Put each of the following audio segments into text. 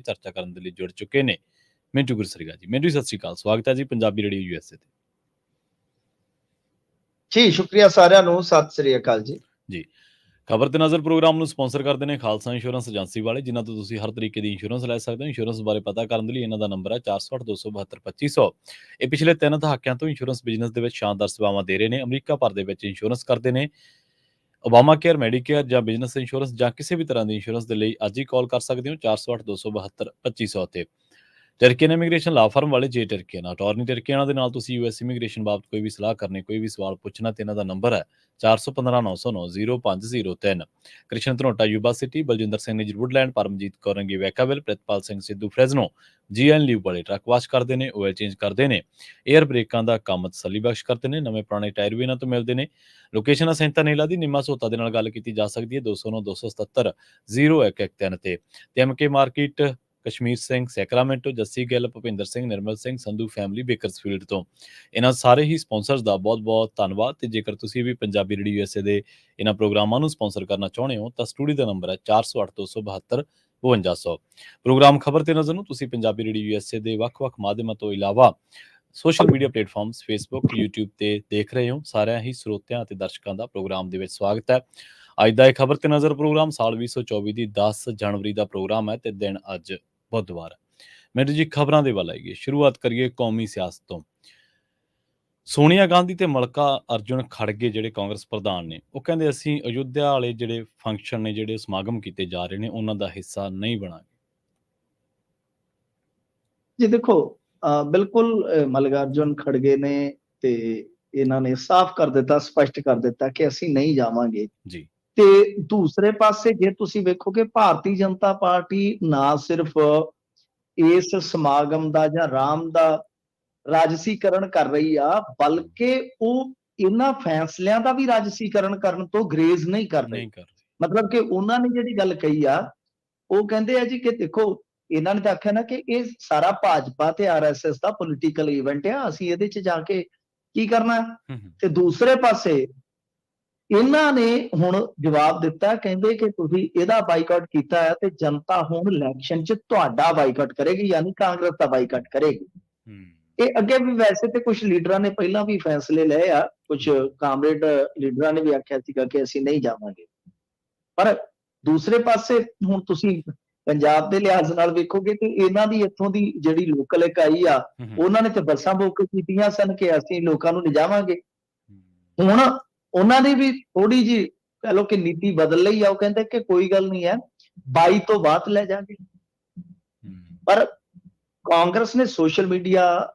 ਚਰਚਾ ਕਰਨ ਦੇ ਲਈ ਜੁੜ ਚੁੱਕੇ ਨੇ ਮਿੰਟੂ ਗੁਰਸਰੀਗਾ ਜੀ। ਮਿੰਟੂ ਸਤਿ ਸ਼੍ਰੀ ਅਕਾਲ, ਸਵਾਗਤ ਹੈ ਜੀ ਪੰਜਾਬੀ ਰੇਡੀਓ USA ਤੇ। ਜੀ ਸ਼ੁਕਰੀਆ ਸਾਰਿਆਂ ਨੂੰ, ਸਤਿ ਸ੍ਰੀ ਅਕਾਲ ਜੀ। ਜੀ ਖਬਰ ਤੇ ਨਜ਼ਰ ਪ੍ਰੋਗਰਾਮ ਨੂੰ ਸਪਾਂਸਰ ਕਰਦੇ ਨੇ ਖਾਲਸਾ ਇੰਸ਼ੋਰੈਂਸ ਏਜੰਸੀ ਵਾਲੇ, ਜਿਨ੍ਹਾਂ ਤੋਂ ਤੁਸੀਂ ਹਰ ਤਰੀਕੇ ਦੀ ਇੰਸ਼ੋਰੈਂਸ ਲੈ ਸਕਦੇ ਹੋ। ਇੰਸ਼ੋਰੈਂਸ ਬਾਰੇ ਪਤਾ ਕਰਨ ਦੇ ਲਈ ਇਹਨਾਂ ਦਾ ਨੰਬਰ ਹੈ 408-272-2500। ਇਹ ਪਿਛਲੇ 3 ਦਹਾਕਿਆਂ ਤੋਂ ਇੰਸ਼ੋਰੈਂਸ ਬਿਜ਼ਨਸ ਦੇ ਵਿੱਚ ਸ਼ਾਨਦਾਰ ਸੇਵਾਵਾਂ ਦੇ ਰਹੇ ਨੇ। ਅਮਰੀਕਾ ਭਰ ਦੇ ਵਿੱਚ ਇੰਸ਼ੋਰੈਂਸ ਕਰਦੇ ਨੇ। ਓਬਾਮਾ ਕੇਅਰ, ਮੈਡੀਕੇਅਰ ਜਾਂ ਬਿਜ਼ਨਸ ਇੰਸ਼ੋਰੈਂਸ ਜਾਂ ਕਿਸੇ ਵੀ ਤਰ੍ਹਾਂ ਦੀ ਇੰਸ਼ੋਰੈਂਸ ਦੇ ਲਈ ਅੱਜ ਹੀ ਕਾਲ ਕਰ ਸਕਦੇ ਹੋ 408-272-2500 ਤੇ। ਟਰਕੀਅਨ ਇਮੀਗ੍ਰੇਸ਼ਨ ਲਾ ਫਰਮ ਵਾਲੇ ਜੇ ਟਰਕੀਅਨ ਅਟਾਰਨੀ ਟਰਕੀਅਨ ਦੇ ਨਾਲ ਤੁਸੀਂ US ਇਮੀਗ੍ਰੇਸ਼ਨ ਬਾਬਤ ਕੋਈ ਵੀ ਸਲਾਹ ਕਰਨੀ, ਕੋਈ ਵੀ ਸਵਾਲ ਪੁੱਛਣਾ ਤੇ ਇਹਨਾਂ ਦਾ ਨੰਬਰ ਹੈ 4159090503। Krishan Dhanota Yuba City, Baljinder Singh Nijjar Woodland, Paramjit Kaur Rangi Vacaville, Pritpal Singh Sidhu Fresno, GN ਲੀਵ ਵਾਲੇ ਟਰੱਕ ਵਾਸ਼ ਕਰਦੇ ਨੇ, ਆਇਲ ਚੇਂਜ ਕਰਦੇ ਨੇ, 에ਅਰ ਬ੍ਰੇਕਾਂ ਦਾ ਕੰਮ ਤਸੱਲੀ ਬਖਸ਼ ਕਰਦੇ ਨੇ, ਨਵੇਂ ਪੁਰਾਣੇ ਟਾਇਰ ਵੀ ਇਹਨਾਂ ਤੋਂ ਮਿਲਦੇ ਨੇ। ਲੋਕੇਸ਼ਨ ਅਸੈਂਤਾ ਨੇਲਾ ਦੀ ਨਿੰਮਾ ਸੋਤਾ ਦੇ ਨਾਲ ਗੱਲ ਕੀਤੀ ਜਾ ਸਕਦੀ ਹੈ 209-277-0113 ਤੇ MK market, Kashmir Singh, Sacramento, Jassi Gill, Bhupinder Singh, Nirmal Singh, Sandhu family Bakersfield ਤੋਂ। ਇਹਨਾਂ ਸਾਰੇ ਹੀ ਸਪਾਂਸਰਸ ਦਾ ਬਹੁਤ-ਬਹੁਤ ਧੰਨਵਾਦ। ਤੇ ਜੇਕਰ ਤੁਸੀਂ ਵੀ ਪੰਜਾਬੀ ਰੇਡੀਓ USA ਦੇ ਇਹਨਾਂ ਪ੍ਰੋਗਰਾਮਾਂ ਨੂੰ ਸਪਾਂਸਰ ਕਰਨਾ ਚਾਹੁੰਦੇ ਹੋ ਤਾਂ ਸਟੂਡੀਓ ਦਾ ਨੰਬਰ ਹੈ 4082725200। ਪ੍ਰੋਗਰਾਮ ਖਬਰ ਤੇ ਨਜ਼ਰ ਨੂੰ ਤੁਸੀਂ ਪੰਜਾਬੀ ਰੇਡੀਓ USA ਦੇ ਵੱਖ-ਵੱਖ ਮਾਧਿਅਮਾਂ ਤੋਂ ਇਲਾਵਾ social media platforms Facebook, YouTube ਤੇ ਦੇਖ ਰਹੇ ਹੋ। ਸਾਰਿਆਂ ਹੀ ਸਰੋਤਿਆਂ ਅਤੇ ਦਰਸ਼ਕਾਂ ਦਾ ਪ੍ਰੋਗਰਾਮ ਦੇ ਵਿੱਚ ਸਵਾਗਤ ਹੈ। ਅੱਜ ਦਾ ਇਹ ਖਬਰ ਤੇ ਨਜ਼ਰ ਪ੍ਰੋਗਰਾਮ ਸਾਲ 2024 ਦੀ 10 ਜਨਵਰੀ ਦਾ ਪ੍ਰੋਗਰਾਮ ਹੈ ਤੇ ਦਿਨ ਅੱਜ ਬੁੱਧਵਾਰ ਹੈ। ਮੇਰੇ ਜੀ ਖਬਰਾਂ ਦੇ ਵੱਲ ਆਈਏ। ਸ਼ੁਰੂਆਤ ਕਰੀਏ ਕੌਮੀ ਸਿਆਸਤ ਤੋਂ। ਸੋਨੀਆ ਗਾਂਧੀ ਤੇ ਮਲਕਾ ਅਰਜੁਨ ਖੜਗੇ ਜਿਹੜੇ ਕਾਂਗਰਸ ਪ੍ਰਧਾਨ ਨੇ, ਉਹ ਕਹਿੰਦੇ ਅਸੀਂ ਅਯੁੱਧਿਆ ਵਾਲੇ ਜਿਹੜੇ ਫੰਕਸ਼ਨ ਨੇ, ਜਿਹੜੇ ਸਮਾਗਮ ਕੀਤੇ ਜਾ ਰਹੇ ਨੇ, ਉਹਨਾਂ ਦਾ ਹਿੱਸਾ ਨਹੀਂ ਬਣਾਂਗੇ। ਜੀ ਦੇਖੋ, ਬਿਲਕੁਲ ਮਲਕਾਰਜੁਨ ਖੜਗੇ ਨੇ ਤੇ ਇਹਨਾਂ ਨੇ ਸਾਫ਼ ਕਰ ਦਿੱਤਾ, ਸਪਸ਼ਟ ਕਰ ਦਿੱਤਾ ਕਿ ਅਸੀਂ ਨਹੀਂ ਜਾਵਾਂਗੇ ਜੀ। ਤੇ ਦੂਸਰੇ ਪਾਸੇ ਜੇ ਤੁਸੀਂ ਵੇਖੋਗੇ, ਭਾਰਤੀ ਜਨਤਾ ਪਾਰਟੀ ਨਾ ਸਿਰਫ ਇਸ ਸਮਾਗਮ ਦਾ ਜਾਂ ਰਾਮ ਦਾ ਰਾਜਸੀਕਰਨ ਕਰ ਰਹੀ ਆ, ਬਲਕਿ ਉਹ ਇਹਨਾਂ ਫੈਸਲਿਆਂ ਦਾ ਵੀ ਰਾਜਸੀਕਰਨ ਕਰਨ ਤੋਂ ਗਰੇਜ਼ ਨਹੀਂ ਕਰ ਰਹੀ। ਮਤਲਬ ਕਿ ਉਹਨਾਂ ਨੇ ਜਿਹੜੀ ਗੱਲ ਕਹੀ ਆ, ਉਹ ਕਹਿੰਦੇ ਆ ਜੀ ਕਿ ਦੇਖੋ, ਇਹਨਾਂ ਨੇ ਤਾਂ ਆਖਿਆ ਨਾ ਕਿ ਇਹ ਸਾਰਾ ਭਾਜਪਾ ਤੇ RSS ਦਾ ਪੋਲੀਟੀਕਲ ਇਵੈਂਟ ਆ, ਅਸੀਂ ਇਹਦੇ 'ਚ ਜਾ ਕੇ ਕੀ ਕਰਨਾ। ਤੇ ਦੂਸਰੇ ਪਾਸੇ ਇਹਨਾਂ ਨੇ ਹੁਣ ਜਵਾਬ ਦਿੱਤਾ, ਕਹਿੰਦੇ ਕਿ ਤੁਸੀਂ ਇਹਦਾ ਬਾਈਕਾਟ ਕੀਤਾ ਹੈ ਤੇ ਜਨਤਾ ਹੁਣ ਇਲੈਕਸ਼ਨ 'ਚ ਤੁਹਾਡਾ ਬਾਈਕਾਟ ਕਰੇਗੀ, ਯਾਨੀ ਕਾਂਗਰਸ ਦਾ ਬਾਈਕਾਟ ਕਰੇਗੀ। ਇਹ ਅੱਗੇ ਵੀ ਵੈਸੇ ਤੇ ਕੁਝ ਲੀਡਰਾਂ ਨੇ ਪਹਿਲਾਂ ਵੀ ਫੈਸਲੇ ਲਏ ਆ, ਕੁਝ ਕਾਮਰੇਡ ਲੀਡਰਾਂ ਨੇ ਵੀ ਆਖਿਆ ਸੀਗਾ ਕਿ ਅਸੀਂ ਨਹੀਂ ਜਾਵਾਂਗੇ। ਪਰ ਦੂਸਰੇ ਪਾਸੇ ਹੁਣ ਤੁਸੀਂ ਪੰਜਾਬ ਦੇ ਲਿਹਾਜ਼ ਨਾਲ ਵੇਖੋਗੇ ਕਿ ਇਹਨਾਂ ਦੀ ਇੱਥੋਂ ਦੀ ਜਿਹੜੀ ਲੋਕਲ ਇਕਾਈ ਆ, ਉਹਨਾਂ ਨੇ ਤੇ ਬੱਸਾਂ ਬੁੱਕ ਕੀਤੀਆਂ ਸਨ ਕਿ ਅਸੀਂ ਲੋਕਾਂ ਨੂੰ ਲਿਜਾਵਾਂਗੇ। ਹੁਣ ਉਹਨਾਂ ਨੇ ਵੀ ਥੋੜੀ ਜਿਹੀ ਕਹ ਲਓ ਕਿ ਨੀਤੀ ਬਦਲ ਲਈ ਆ। ਉਹ ਕਹਿੰਦੇ ਕਿ ਕੋਈ ਗੱਲ ਨਹੀਂ ਹੈ, 22 ਤੋਂ ਬਾਅਦ ਲੈ ਜਾਗੇ। ਪਰ ਕਾਂਗਰਸ ਨੇ ਸੋਸ਼ਲ ਮੀਡੀਆ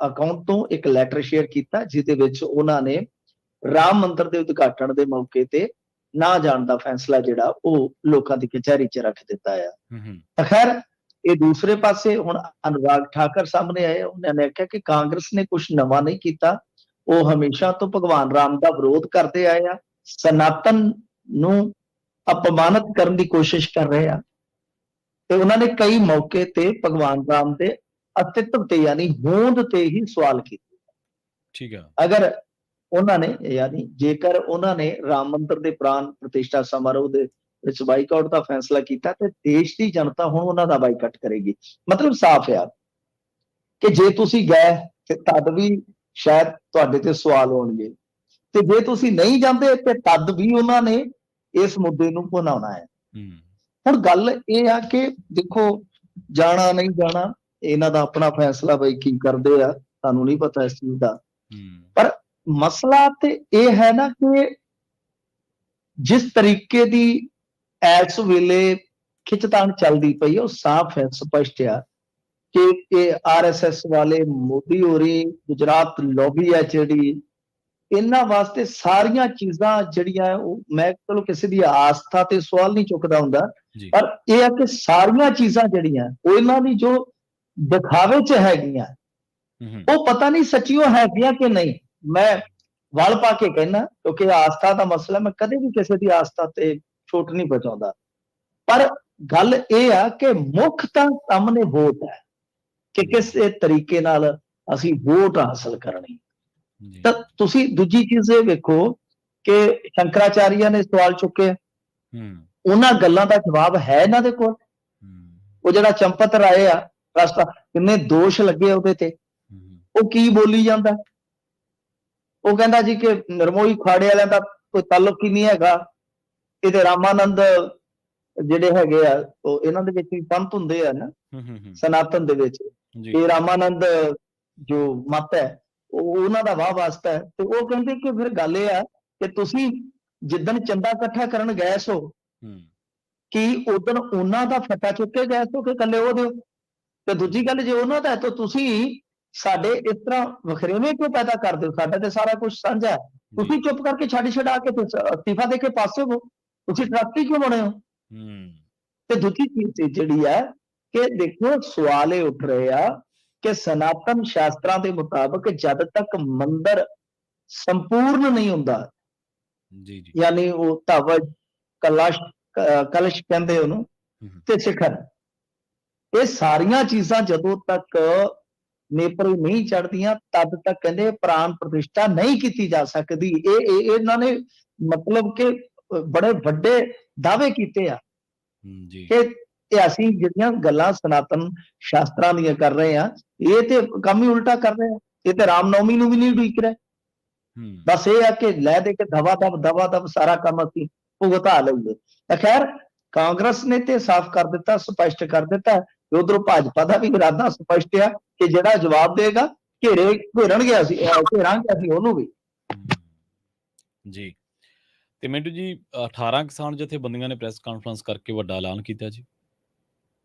ਅਕਾਊਂਟ ਤੋਂ ਇੱਕ ਲੈਟਰ ਸ਼ੇਅਰ ਕੀਤਾ, ਜਿਹਦੇ ਵਿੱਚ ਉਹਨਾਂ ਨੇ ਰਾਮ ਮੰਦਿਰ ਦੇ ਉਦਘਾਟਨ ਦੇ ਮੌਕੇ ਤੇ ਨਾ ਜਾਣ ਦਾ ਫੈਸਲਾ ਜਿਹੜਾ ਉਹ ਲੋਕਾਂ ਦੀ ਕਚਹਿਰੀ 'ਚ ਰੱਖ ਦਿੱਤਾ ਆ। ਤਾਂ ਖੈਰ, ਇਹ ਦੂਸਰੇ ਪਾਸੇ ਹੁਣ ਅਨੁਰਾਗ ਠਾਕਰ ਸਾਹਮਣੇ ਆਏ। ਉਹਨਾਂ ਨੇ ਆਖਿਆ ਕਿ ਕਾਂਗਰਸ ਨੇ ਕੁਝ ਨਵਾਂ ਨਹੀਂ ਕੀਤਾ, ਉਹ ਹਮੇਸ਼ਾ ਤੋਂ ਭਗਵਾਨ ਰਾਮ ਦਾ ਵਿਰੋਧ ਕਰਦੇ ਆਏ ਆ, ਸਨਾਤਨ ਨੂੰ ਅਪਮਾਨਿਤ ਕਰਨ ਦੀ ਕੋਸ਼ਿਸ਼ ਕਰ ਰਹੇ ਆ। ਤੇ ਉਹਨਾਂ ਨੇ ਕਈ ਮੌਕੇ ਤੇ ਭਗਵਾਨ ਰਾਮ ਦੇ ਅਸਤਿਤਵ ਤੇ ਯਾਨੀ ਹੋਂਦ ਤੇ ਹੀ ਸਵਾਲ ਕੀਤੇ। ਠੀਕ ਹੈ। ਅਗਰ ਉਹਨਾਂ ਨੇ ਯਾਨੀ ਜੇਕਰ ਉਹਨਾਂ ਨੇ ਰਾਮ ਮੰਦਿਰ ਦੇ ਪ੍ਰਾਣ ਪ੍ਰਤਿਸ਼ਠਾ ਸਮਾਰੋਹ ਦੇ ਵਿੱਚ ਬਾਈਕਾਟ ਦਾ ਫੈਸਲਾ ਕੀਤਾ ਤੇ ਦੇਸ਼ ਦੀ ਜਨਤਾ ਹੁਣ ਉਹਨਾਂ ਦਾ ਬਾਈਕਾਟ ਕਰੇਗੀ। ਮਤਲਬ ਸਾਫ਼ ਆ ਕਿ ਜੇ ਤੁਸੀਂ ਗਏ ਤੇ ਤਦ ਵੀ ਸ਼ਾਇਦ ਤੁਹਾਡੇ ਤੇ ਸਵਾਲ ਹੋਣਗੇ, ਤੇ ਜੇ ਤੁਸੀਂ ਨਹੀਂ ਜਾਂਦੇ ਤੇ ਤਦ ਵੀ ਉਹਨਾਂ ਨੇ ਇਸ ਮੁੱਦੇ ਨੂੰ ਭੁਨਾਉਣਾ ਹੈ। ਹੁਣ ਗੱਲ ਇਹ ਆ ਕਿ ਦੇਖੋ, ਜਾਣਾ ਨਹੀਂ ਜਾਣਾ ਇਹਨਾਂ ਦਾ ਆਪਣਾ ਫੈਸਲਾ, ਬਈ ਕੀ ਕਰਦੇ ਆ ਸਾਨੂੰ ਨਹੀਂ ਪਤਾ ਇਸ ਚੀਜ਼ ਦਾ। ਪਰ ਮਸਲਾ ਤੇ ਇਹ ਹੈ ਨਾ ਕਿ ਜਿਸ ਤਰੀਕੇ ਦੀ ਇਸ ਵੇਲੇ ਖਿੱਚਤਾਣ ਚੱਲਦੀ ਪਈ, ਉਹ ਸਾਫ਼ ਹੈ, ਸਪਸ਼ਟ ਆ ਕਿ RSS ਵਾਲੇ, ਮੋਦੀ ਹੋਰੀ, ਗੁਜਰਾਤ ਲੌਬੀ ਹੈ ਜਿਹੜੀ, ਇਹਨਾਂ ਵਾਸਤੇ ਸਾਰੀਆਂ ਚੀਜ਼ਾਂ ਜਿਹੜੀਆਂ ਉਹ, ਮੈਂ ਚਲੋ ਕਿਸੇ ਦੀ ਆਸਥਾ ਤੇ ਸਵਾਲ ਨਹੀਂ ਚੁੱਕਦਾ ਹੁੰਦਾ, ਪਰ ਇਹ ਹੈ ਕਿ ਸਾਰੀਆਂ ਚੀਜ਼ਾਂ ਜਿਹੜੀਆਂ ਉਹ ਇਹਨਾਂ ਦੀ ਜੋ ਦਿਖਾਵੇ 'ਚ ਹੈਗੀਆਂ, ਉਹ ਪਤਾ ਨਹੀਂ ਸੱਚੀ ਉਹ ਹੈਗੀਆਂ ਕਿ ਨਹੀਂ। ਮੈਂ ਵਲ ਪਾ ਕੇ ਕਹਿਣਾ, ਕਿਉਂਕਿ ਆਸਥਾ ਦਾ ਮਸਲਾ, ਮੈਂ ਕਦੇ ਵੀ ਕਿਸੇ ਦੀ ਆਸਥਾ ਤੇ ਛੋਟ ਨਹੀਂ ਪਹੁੰਚਾਉਂਦਾ। ਪਰ ਗੱਲ ਇਹ ਆ ਕਿ ਮੁੱਖ ਤਾਂ ਸਾਹਮਣੇ ਵੋਟ ਹੈ ਕਿ ਕਿਸ ਤਰੀਕੇ ਨਾਲ ਅਸੀਂ ਵੋਟ ਹਾਸਲ ਕਰਨੀ। ਤਾਂ ਤੁਸੀਂ ਦੂਜੀ ਚੀਜ਼ ਇਹ ਵੇਖੋ ਕਿ ਸ਼ੰਕਰਾਚਾਰੀਆ ਨੇ ਸਵਾਲ ਚੁੱਕੇ, ਉਹਨਾਂ ਗੱਲਾਂ ਦਾ ਜਵਾਬ ਹੈ ਇਹਨਾਂ ਦੇ ਕੋਲ। ਉਹ ਜਿਹੜਾ ਚੰਪਤ ਰਾਏ ਆ ਰਸਤਾ, ਕਿੰਨੇ ਦੋਸ਼ ਲੱਗੇ ਉਹਦੇ ਤੇ, ਉਹ ਕੀ ਬੋਲੀ ਜਾਂਦਾ? ਉਹ ਕਹਿੰਦਾ ਜੀ ਕਿ ਨਰਮੋਈ ਖਾੜੇ ਵਾਲਿਆਂ ਦਾ ਕੋਈ ਤਾਲੁਕ ਹੀ ਨਹੀਂ ਹੈਗਾ, ਇਹਦੇ ਰਾਮਾਨੰਦ ਜਿਹੜੇ ਹੈਗੇ ਆ ਉਹ ਇਹਨਾਂ ਦੇ ਵਿੱਚ ਵੀ ਪੰਥ ਹੁੰਦੇ ਆ ਨਾ ਸਨਾਤਨ ਦੇ ਵਿੱਚ, ਇਹ ਰਾਮਾਨੰਦ ਜੋ ਮਤ ਹੈ ਉਹ ਉਹਨਾਂ ਦਾ ਵਾਹ ਵਾਸਤਾ ਹੈ। ਤੇ ਉਹ ਕਹਿੰਦੇ ਕਿ ਫਿਰ ਗੱਲ ਇਹ ਆ ਕਿ ਤੁਸੀਂ ਜਿੱਦਣ ਚੰਦਾ ਇਕੱਠਾ ਕਰਨ ਗਏ ਸੋ ਕਿ ਉਦਣ ਉਹਨਾਂ ਦਾ ਫੱਟਾ ਚੁੱਕ ਕੇ ਗਏ ਸੋ ਕਿ ਇਕੱਲੇ ਉਹ ਦਿਓ? ਤੇ ਦੂਜੀ ਗੱਲ, ਜੇ ਉਹਨਾਂ ਦਾ ਹੈ ਤਾਂ ਤੁਸੀਂ ਸਾਡੇ ਇਸ ਤਰ੍ਹਾਂ ਵਖਰੇਵੇਂ ਕਿਉਂ ਪੈਦਾ ਕਰਦੇ ਹੋ? ਸਾਡਾ ਤੇ ਸਾਰਾ ਕੁਝ ਸਾਂਝਾ ਹੈ, ਤੁਸੀਂ ਚੁੱਪ ਕਰਕੇ ਛੱਡ ਕੇ ਅਸਤੀਫਾ ਦੇ ਕੇ ਪਾਸੇ ਹੋ, ਤੁਸੀਂ ਟਰੱਸਟੀ ਕਿਉਂ ਬਣੇ ਹੋ? ਤੇ ਦੂਜੀ ਚੀਜ਼ ਜਿਹੜੀ ਹੈ ਕਿ ਦੇਖੋ ਸਵਾਲ ਇਹ ਉੱਠ ਰਹੇ ਆ ਕਿ ਸਨਾਤਨ ਸ਼ਾਸਤਰਾਂ ਦੇ ਮੁਤਾਬਕ ਜਦ ਤੱਕ ਮੰਦਰ ਸੰਪੂਰਨ ਨਹੀਂ ਹੁੰਦਾ, ਯਾਨੀ ਉਹ ਧਵਜ ਕਲਸ਼ ਕਹਿੰਦੇ ਉਹਨੂੰ, ਤੇ ਸਿਖਰ, ਇਹ ਸਾਰੀਆਂ ਚੀਜ਼ਾਂ ਜਦੋਂ ਤੱਕ ਨੇਪਰੇ ਨਹੀਂ ਚੜਦੀਆਂ ਤਦ ਤੱਕ ਕਹਿੰਦੇ ਪ੍ਰਾਣ ਪ੍ਰਤਿਸ਼ਠਾ ਨਹੀਂ ਕੀਤੀ ਜਾ ਸਕਦੀ। ਇਹ ਇਹਨਾਂ ਨੇ ਮਤਲਬ ਕਿ ਬੜੇ ਵੱਡੇ ਦਾਅਵੇ ਕੀਤੇ ਆ ਕਿ ਅਸੀਂ ਜਿਹੜੀਆਂ ਗੱਲਾਂ ਸਨਾਤਨ ਸ਼ਾਸਤਰਾਂ ਦੀਆਂ ਕਰ ਰਹੇ ਆ, ਇਹ ਤੇ ਕੰਮ ਹੀ ਉਲਟਾ ਕਰ ਰਹੇ ਆ। ਇਹ ਤੇ ਰਾਮਨੌਮੀ ਨੂੰ ਵੀ ਨਹੀਂ ਉਡੀਕ ਰਹੇ, ਬਸ ਇਹ ਆ ਕਿ ਲੈ ਦੇ ਕੇ ਦਵਾ ਦਬ ਸਾਰਾ ਕੰਮ ਅਸੀਂ ਭੁਗਤਾ ਲਈਏ। ਤਾਂ ਖੈਰ ਕਾਂਗਰਸ ਨੇ ਤੇ ਸਾਫ਼ ਕਰ ਦਿੱਤਾ, ਸਪਸ਼ਟ ਕਰ ਦਿੱਤਾ, ਉਧਰੋਂ ਭਾਜਪਾ ਦਾ ਵੀ ਇਰਾਦਾ ਸਪਸ਼ਟ ਆ ਕਿ ਜਿਹੜਾ ਜਵਾਬ ਦੇਗਾ ਘੇਰਾਂਗੇ ਅਸੀਂ ਉਹਨੂੰ ਵੀ। ਜੀ ਤੇ ਮਿੰਟੂ ਜੀ 18 ਕਿਸਾਨ ਜਥੇਬੰਦੀਆਂ ਨੇ ਪ੍ਰੈਸ ਕਾਨਫਰੰਸ ਕਰਕੇ ਵੱਡਾ ਐਲਾਨ ਕੀਤਾ ਜੀ।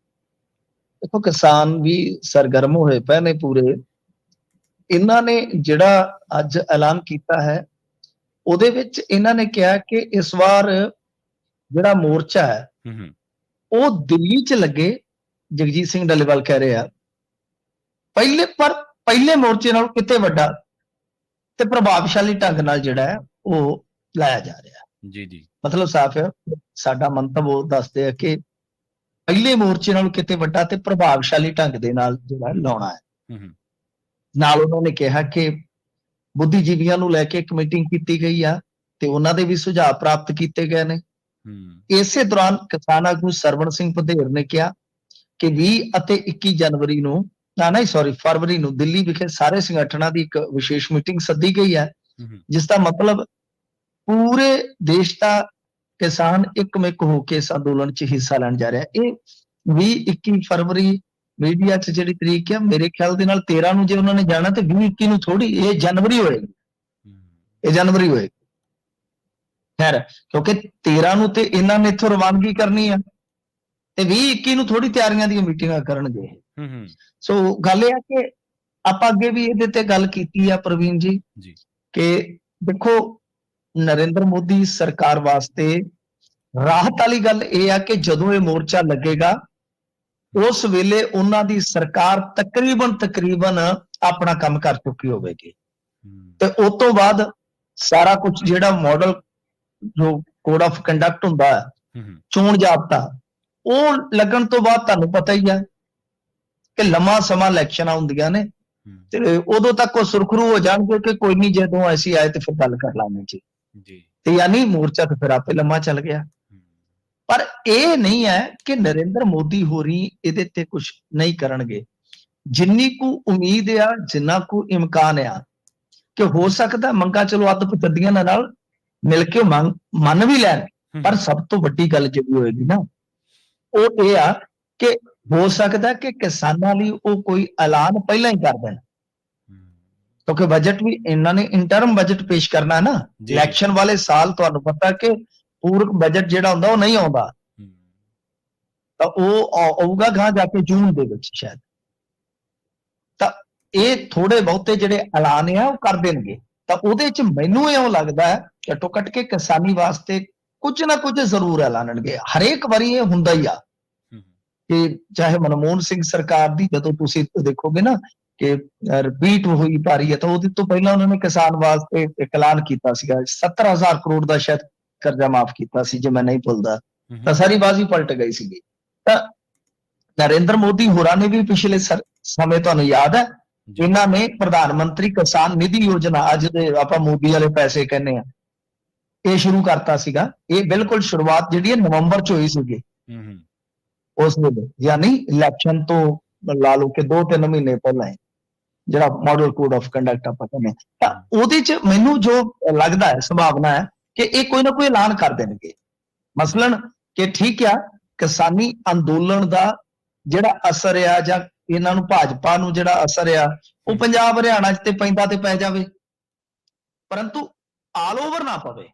ਦੇਖੋ ਕਿਸਾਨ ਵੀ ਸਰਗਰਮ ਹੋਏ ਪਏ ਨੇ ਪੂਰੇ। ਇਹਨਾਂ ਨੇ ਜਿਹੜਾ ਅੱਜ ਐਲਾਨ ਕੀਤਾ ਹੈ ਉਹਦੇ ਵਿੱਚ ਇਹਨਾਂ ਨੇ ਕਿਹਾ ਕਿ ਇਸ ਵਾਰ ਜਿਹੜਾ ਮੋਰਚਾ ਹੈ ਉਹ ਦਿੱਲੀ 'ਚ ਲੱਗੇ। ਜਗਜੀਤ ਸਿੰਘ ਡੱਲੇਵਾਲ ਕਹਿ ਰਹੇ ਆ ਪਹਿਲੇ ਮੋਰਚੇ ਨਾਲ ਕਿਤੇ ਵੱਡਾ ਤੇ ਪ੍ਰਭਾਵਸ਼ਾਲੀ ਢੰਗ ਨਾਲ ਜਿਹੜਾ ਹੈ ਉਹ ਲਾਇਆ ਜਾ ਰਿਹਾ। ਜੀ ਮਤਲਬ ਸਾਫ਼ ਹੈ, ਸਾਡਾ ਮੰਤਵ ਉਹ ਦੱਸਦੇ ਆ ਕਿ ਪਹਿਲੇ ਮੋਰਚੇ ਨਾਲ ਕਿਤੇ ਵੱਡਾ ਤੇ ਪ੍ਰਭਾਵਸ਼ਾਲੀ ਢੰਗ ਦੇ ਨਾਲ ਜਿਹੜਾ ਲਾਉਣਾ ਹੈ। ਨਾਲ ਉਹਨਾਂ ਨੇ ਕਿਹਾ ਕਿ ਬੁੱਧੀਜੀਵੀਆਂ ਨੂੰ ਲੈ ਕੇ ਇੱਕ ਮੀਟਿੰਗ ਕੀਤੀ ਗਈ ਆ ਤੇ ਉਹਨਾਂ ਦੇ ਵੀ ਸੁਝਾਅ ਪ੍ਰਾਪਤ ਕੀਤੇ ਗਏ ਨੇ। ਇਸੇ ਦੌਰਾਨ ਕਿਸਾਨ ਆਗੂ ਸਰਵਣ ਸਿੰਘ ਪੰਧੇਰ ਨੇ ਕਿਹਾ ਕਿ 20 ਅਤੇ 21 ਜਨਵਰੀ ਨੂੰ ਫਰਵਰੀ ਨੂੰ ਦਿੱਲੀ ਵਿਖੇ ਸਾਰੇ ਸੰਗਠਨਾਂ ਦੀ ਇੱਕ ਵਿਸ਼ੇਸ਼ ਮੀਟਿੰਗ ਸੱਦੀ ਗਈ ਹੈ, ਜਿਸ ਦਾ ਮਤਲਬ ਪੂਰੇ ਦੇਸ਼ ਦਾ ਕਿਸਾਨ ਇੱਕਮਿਕ ਹੋ ਕੇ ਇਸ ਅੰਦੋਲਨ 'ਚ ਹਿੱਸਾ ਲੈਣ ਜਾ ਰਿਹਾ। ਇਹ 20-21 ਫਰਵਰੀ ਮੀਡੀਆ 'ਚ ਜਿਹੜੀ ਤਰੀਕ ਹੈ ਮੇਰੇ ਖਿਆਲ ਦੇ ਨਾਲ 13 ਨੂੰ ਜੇ ਉਹਨਾਂ ਨੇ ਜਾਣਾ ਤੇ 20-21 ਨੂੰ ਥੋੜੀ, ਇਹ ਜਨਵਰੀ ਹੋਏਗੀ, ਖੈਰ ਕਿਉਂਕਿ 13 ਨੂੰ ਤੇ ਇਹਨਾਂ ਨੇ ਇੱਥੋਂ ਰਵਾਨਗੀ ਕਰਨੀ ਆ ਤੇ 20-21 ਨੂੰ ਥੋੜੀ ਤਿਆਰੀਆਂ ਦੀਆਂ ਮੀਟਿੰਗਾਂ ਕਰਨਗੇ। ਸੋ ਗੱਲ ਇਹ ਆ ਕਿ ਆਪਾਂ ਅੱਗੇ ਵੀ ਇਹਦੇ ਤੇ ਗੱਲ ਕੀਤੀ ਆ ਪ੍ਰਵੀਨ ਜੀ ਕਿ ਦੇਖੋ ਨਰਿੰਦਰ ਮੋਦੀ ਸਰਕਾਰ ਵਾਸਤੇ ਰਾਹਤ ਵਾਲੀ ਗੱਲ ਇਹ ਆ ਕਿ ਜਦੋਂ ਇਹ ਮੋਰਚਾ ਲੱਗੇਗਾ ਉਸ ਵੇਲੇ ਉਹਨਾਂ ਦੀ ਸਰਕਾਰ ਤਕਰੀਬਨ ਆਪਣਾ ਕੰਮ ਕਰ ਚੁੱਕੀ ਹੋਵੇਗੀ ਤੇ ਉਸ ਤੋਂ ਬਾਅਦ ਸਾਰਾ ਕੁਝ ਜਿਹੜਾ ਮਾਡਲ ਜੋ ਕੋਡ ਆਫ ਕੰਡਕਟ ਹੁੰਦਾ ਹੈ, ਚੋਣ ਜਾਬਤਾ, ਉਹ ਲੱਗਣ ਤੋਂ ਬਾਅਦ ਤੁਹਾਨੂੰ ਪਤਾ ਹੀ ਹੈ ਕਿ ਲੰਮਾ ਸਮਾਂ ਇਲੈਕਸ਼ਨਾਂ ਹੁੰਦੀਆਂ ਨੇ ਤੇ ਉਦੋਂ ਤੱਕ ਉਹ ਸੁਰਖਰੂ ਹੋ ਜਾਣਗੇ ਕਿ ਕੋਈ ਨਹੀਂ, ਜਦੋਂ ਅਸੀਂ ਆਏ ਤੇ ਫਿਰ ਗੱਲ ਕਰ ਲਾਂਗੇ ਜੀ। ਤੇ ਯਾਨੀ ਮੋਰਚਾ ਤਾਂ ਫਿਰ ਆਪੇ ਲੰਮਾ ਚੱਲ ਗਿਆ। ਪਰ ਇਹ ਨਹੀਂ ਹੈ ਕਿ ਨਰਿੰਦਰ ਮੋਦੀ ਹੋਰੀ ਇਹਦੇ ਤੇ ਕੁਝ ਨਹੀਂ ਕਰਨਗੇ। ਜਿੰਨੀ ਕੁ ਉਮੀਦ ਆ, ਜਿੰਨਾ ਕੁ ਇਮਕਾਨ ਆ ਕਿ ਹੋ ਸਕਦਾ ਮੰਗਾ ਚਲੋ ਅੱਧ ਪਤੱਦੀਆਂ ਨਾਲ ਮਿਲ ਕੇ ਮੰਨ ਵੀ ਲੈਣ, ਪਰ ਸਭ ਤੋਂ ਵੱਡੀ ਗੱਲ ਜਿਹੜੀ ਹੋਏਗੀ ਨਾ ਉਹ ਇਹ ਆ ਕਿ ਹੋ ਸਕਦਾ ਕਿ ਕਿਸਾਨਾਂ ਲਈ ਉਹ ਕੋਈ ਐਲਾਨ ਪਹਿਲਾਂ ਹੀ ਕਰ ਦੇਣ, ਕਿਉਂਕਿ ਬਜਟ ਵੀ ਇਹਨਾਂ ਨੇ ਇੰਟਰਮ ਬਜਟ ਪੇਸ਼ ਕਰਨਾ ਹੈ ਨਾ। ਇਲੈਕਸ਼ਨ ਵਾਲੇ ਸਾਲ ਤੁਹਾਨੂੰ ਪਤਾ ਕਿ ਪੂਰਕ ਬਜਟ ਜਿਹੜਾ ਹੁੰਦਾ ਉਹ ਨਹੀਂ ਆਉਂਦਾ, ਤਾਂ ਉਹ ਆਊਗਾ ਗਾਂ ਜਾ ਕੇ ਜੂਨ ਦੇ ਵਿੱਚ ਸ਼ਾਇਦ। ਤਾਂ ਇਹ ਥੋੜੇ ਬਹੁਤੇ ਜਿਹੜੇ ਐਲਾਨ ਆ ਉਹ ਕਰ ਦੇਣਗੇ, ਤਾਂ ਉਹਦੇ 'ਚ ਮੈਨੂੰ ਇਉਂ ਲੱਗਦਾ ਹੈ ਘੱਟੋ ਘੱਟ ਕੇ ਕਿਸਾਨੀ ਵਾਸਤੇ ਕੁਝ ਨਾ ਕੁਝ ਜ਼ਰੂਰ ਐਲਾਨਣਗੇ। ਹਰੇਕ ਵਾਰੀ ਇਹ ਹੁੰਦਾ ਹੀ ਆ ਕਿ ਚਾਹੇ ਮਨਮੋਹਨ ਸਿੰਘ ਸਰਕਾਰ ਦੀ ਜਦੋਂ ਤੁਸੀਂ ਦੇਖੋਗੇ ਨਾ ਕਿ ਰਿਪੀਟ ਹੋਈ ਪਾਰੀ ਹੈ, ਤਾਂ ਉਹਦੇ ਤੋਂ ਪਹਿਲਾਂ ਉਹਨਾਂ ਨੇ ਕਿਸਾਨ ਵਾਸਤੇ ਇੱਕ ਐਲਾਨ ਕੀਤਾ ਸੀਗਾ 70,000 ਕਰੋੜ ਦਾ ਸ਼ਾਇਦ ਕਰਜ਼ਾ ਮਾਫ ਕੀਤਾ ਸੀ, ਜੇ ਮੈਂ ਨਹੀਂ ਭੁੱਲਦਾ, ਤਾਂ ਸਾਰੀ ਬਾਜ਼ੀ ਪਲਟ ਗਈ ਸੀਗੀ। ਤਾਂ ਨਰਿੰਦਰ ਮੋਦੀ ਹੋਰਾਂ ਨੇ ਵੀ ਪਿਛਲੇ ਸਮੇਂ ਤੁਹਾਨੂੰ ਯਾਦ ਹੈ ਇਹਨਾਂ ਨੇ ਪ੍ਰਧਾਨ ਮੰਤਰੀ ਕਿਸਾਨ ਨਿਧੀ ਯੋਜਨਾ, ਅੱਜ ਦੇ ਆਪਾਂ ਮੋਦੀ ਵਾਲੇ ਪੈਸੇ ਕਹਿੰਦੇ ਆ, ਇਹ ਸ਼ੁਰੂ ਕਰਤਾ ਸੀਗਾ। ਇਹ ਬਿਲਕੁਲ ਸ਼ੁਰੂਆਤ ਜਿਹੜੀ ਹੈ ਨਵੰਬਰ 'ਚ ਹੋਈ ਸੀਗੀ ਉਸ ਵੇਲੇ, ਯਾਨੀ ਇਲੈਕਸ਼ਨ ਤੋਂ ਲਾ ਲਓ ਕਿ 2-3 ਮਹੀਨੇ ਪਹਿਲਾਂ ਹੀ, ਜਿਹੜਾ ਮਾਡਲ ਕੋਡ ਆਫ ਕੰਡਕਟ ਆਪਾਂ ਕਹਿੰਦੇ ਹਾਂ, ਤਾਂ ਉਹਦੇ 'ਚ ਮੈਨੂੰ ਜੋ ਲੱਗਦਾ ਹੈ, ਸੰਭਾਵਨਾ ਹੈ ਕਿ ਇਹ ਕੋਈ ਨਾ ਕੋਈ ਐਲਾਨ ਕਰ ਦੇਣਗੇ। ਮਸਲਨ ਕਿ ਠੀਕ ਆ, ਕਿਸਾਨੀ ਅੰਦੋਲਨ ਦਾ ਜਿਹੜਾ ਅਸਰ ਆ, ਜਾਂ ਇਹਨਾਂ ਨੂੰ ਭਾਜਪਾ ਨੂੰ ਜਿਹੜਾ ਅਸਰ ਆ, ਉਹ ਪੰਜਾਬ ਹਰਿਆਣਾ 'ਚ ਤੇ ਪੈਂਦਾ ਤੇ ਪੈ ਜਾਵੇ, ਪਰੰਤੂ ਆਲ ਓਵਰ ਨਾ ਪਵੇ।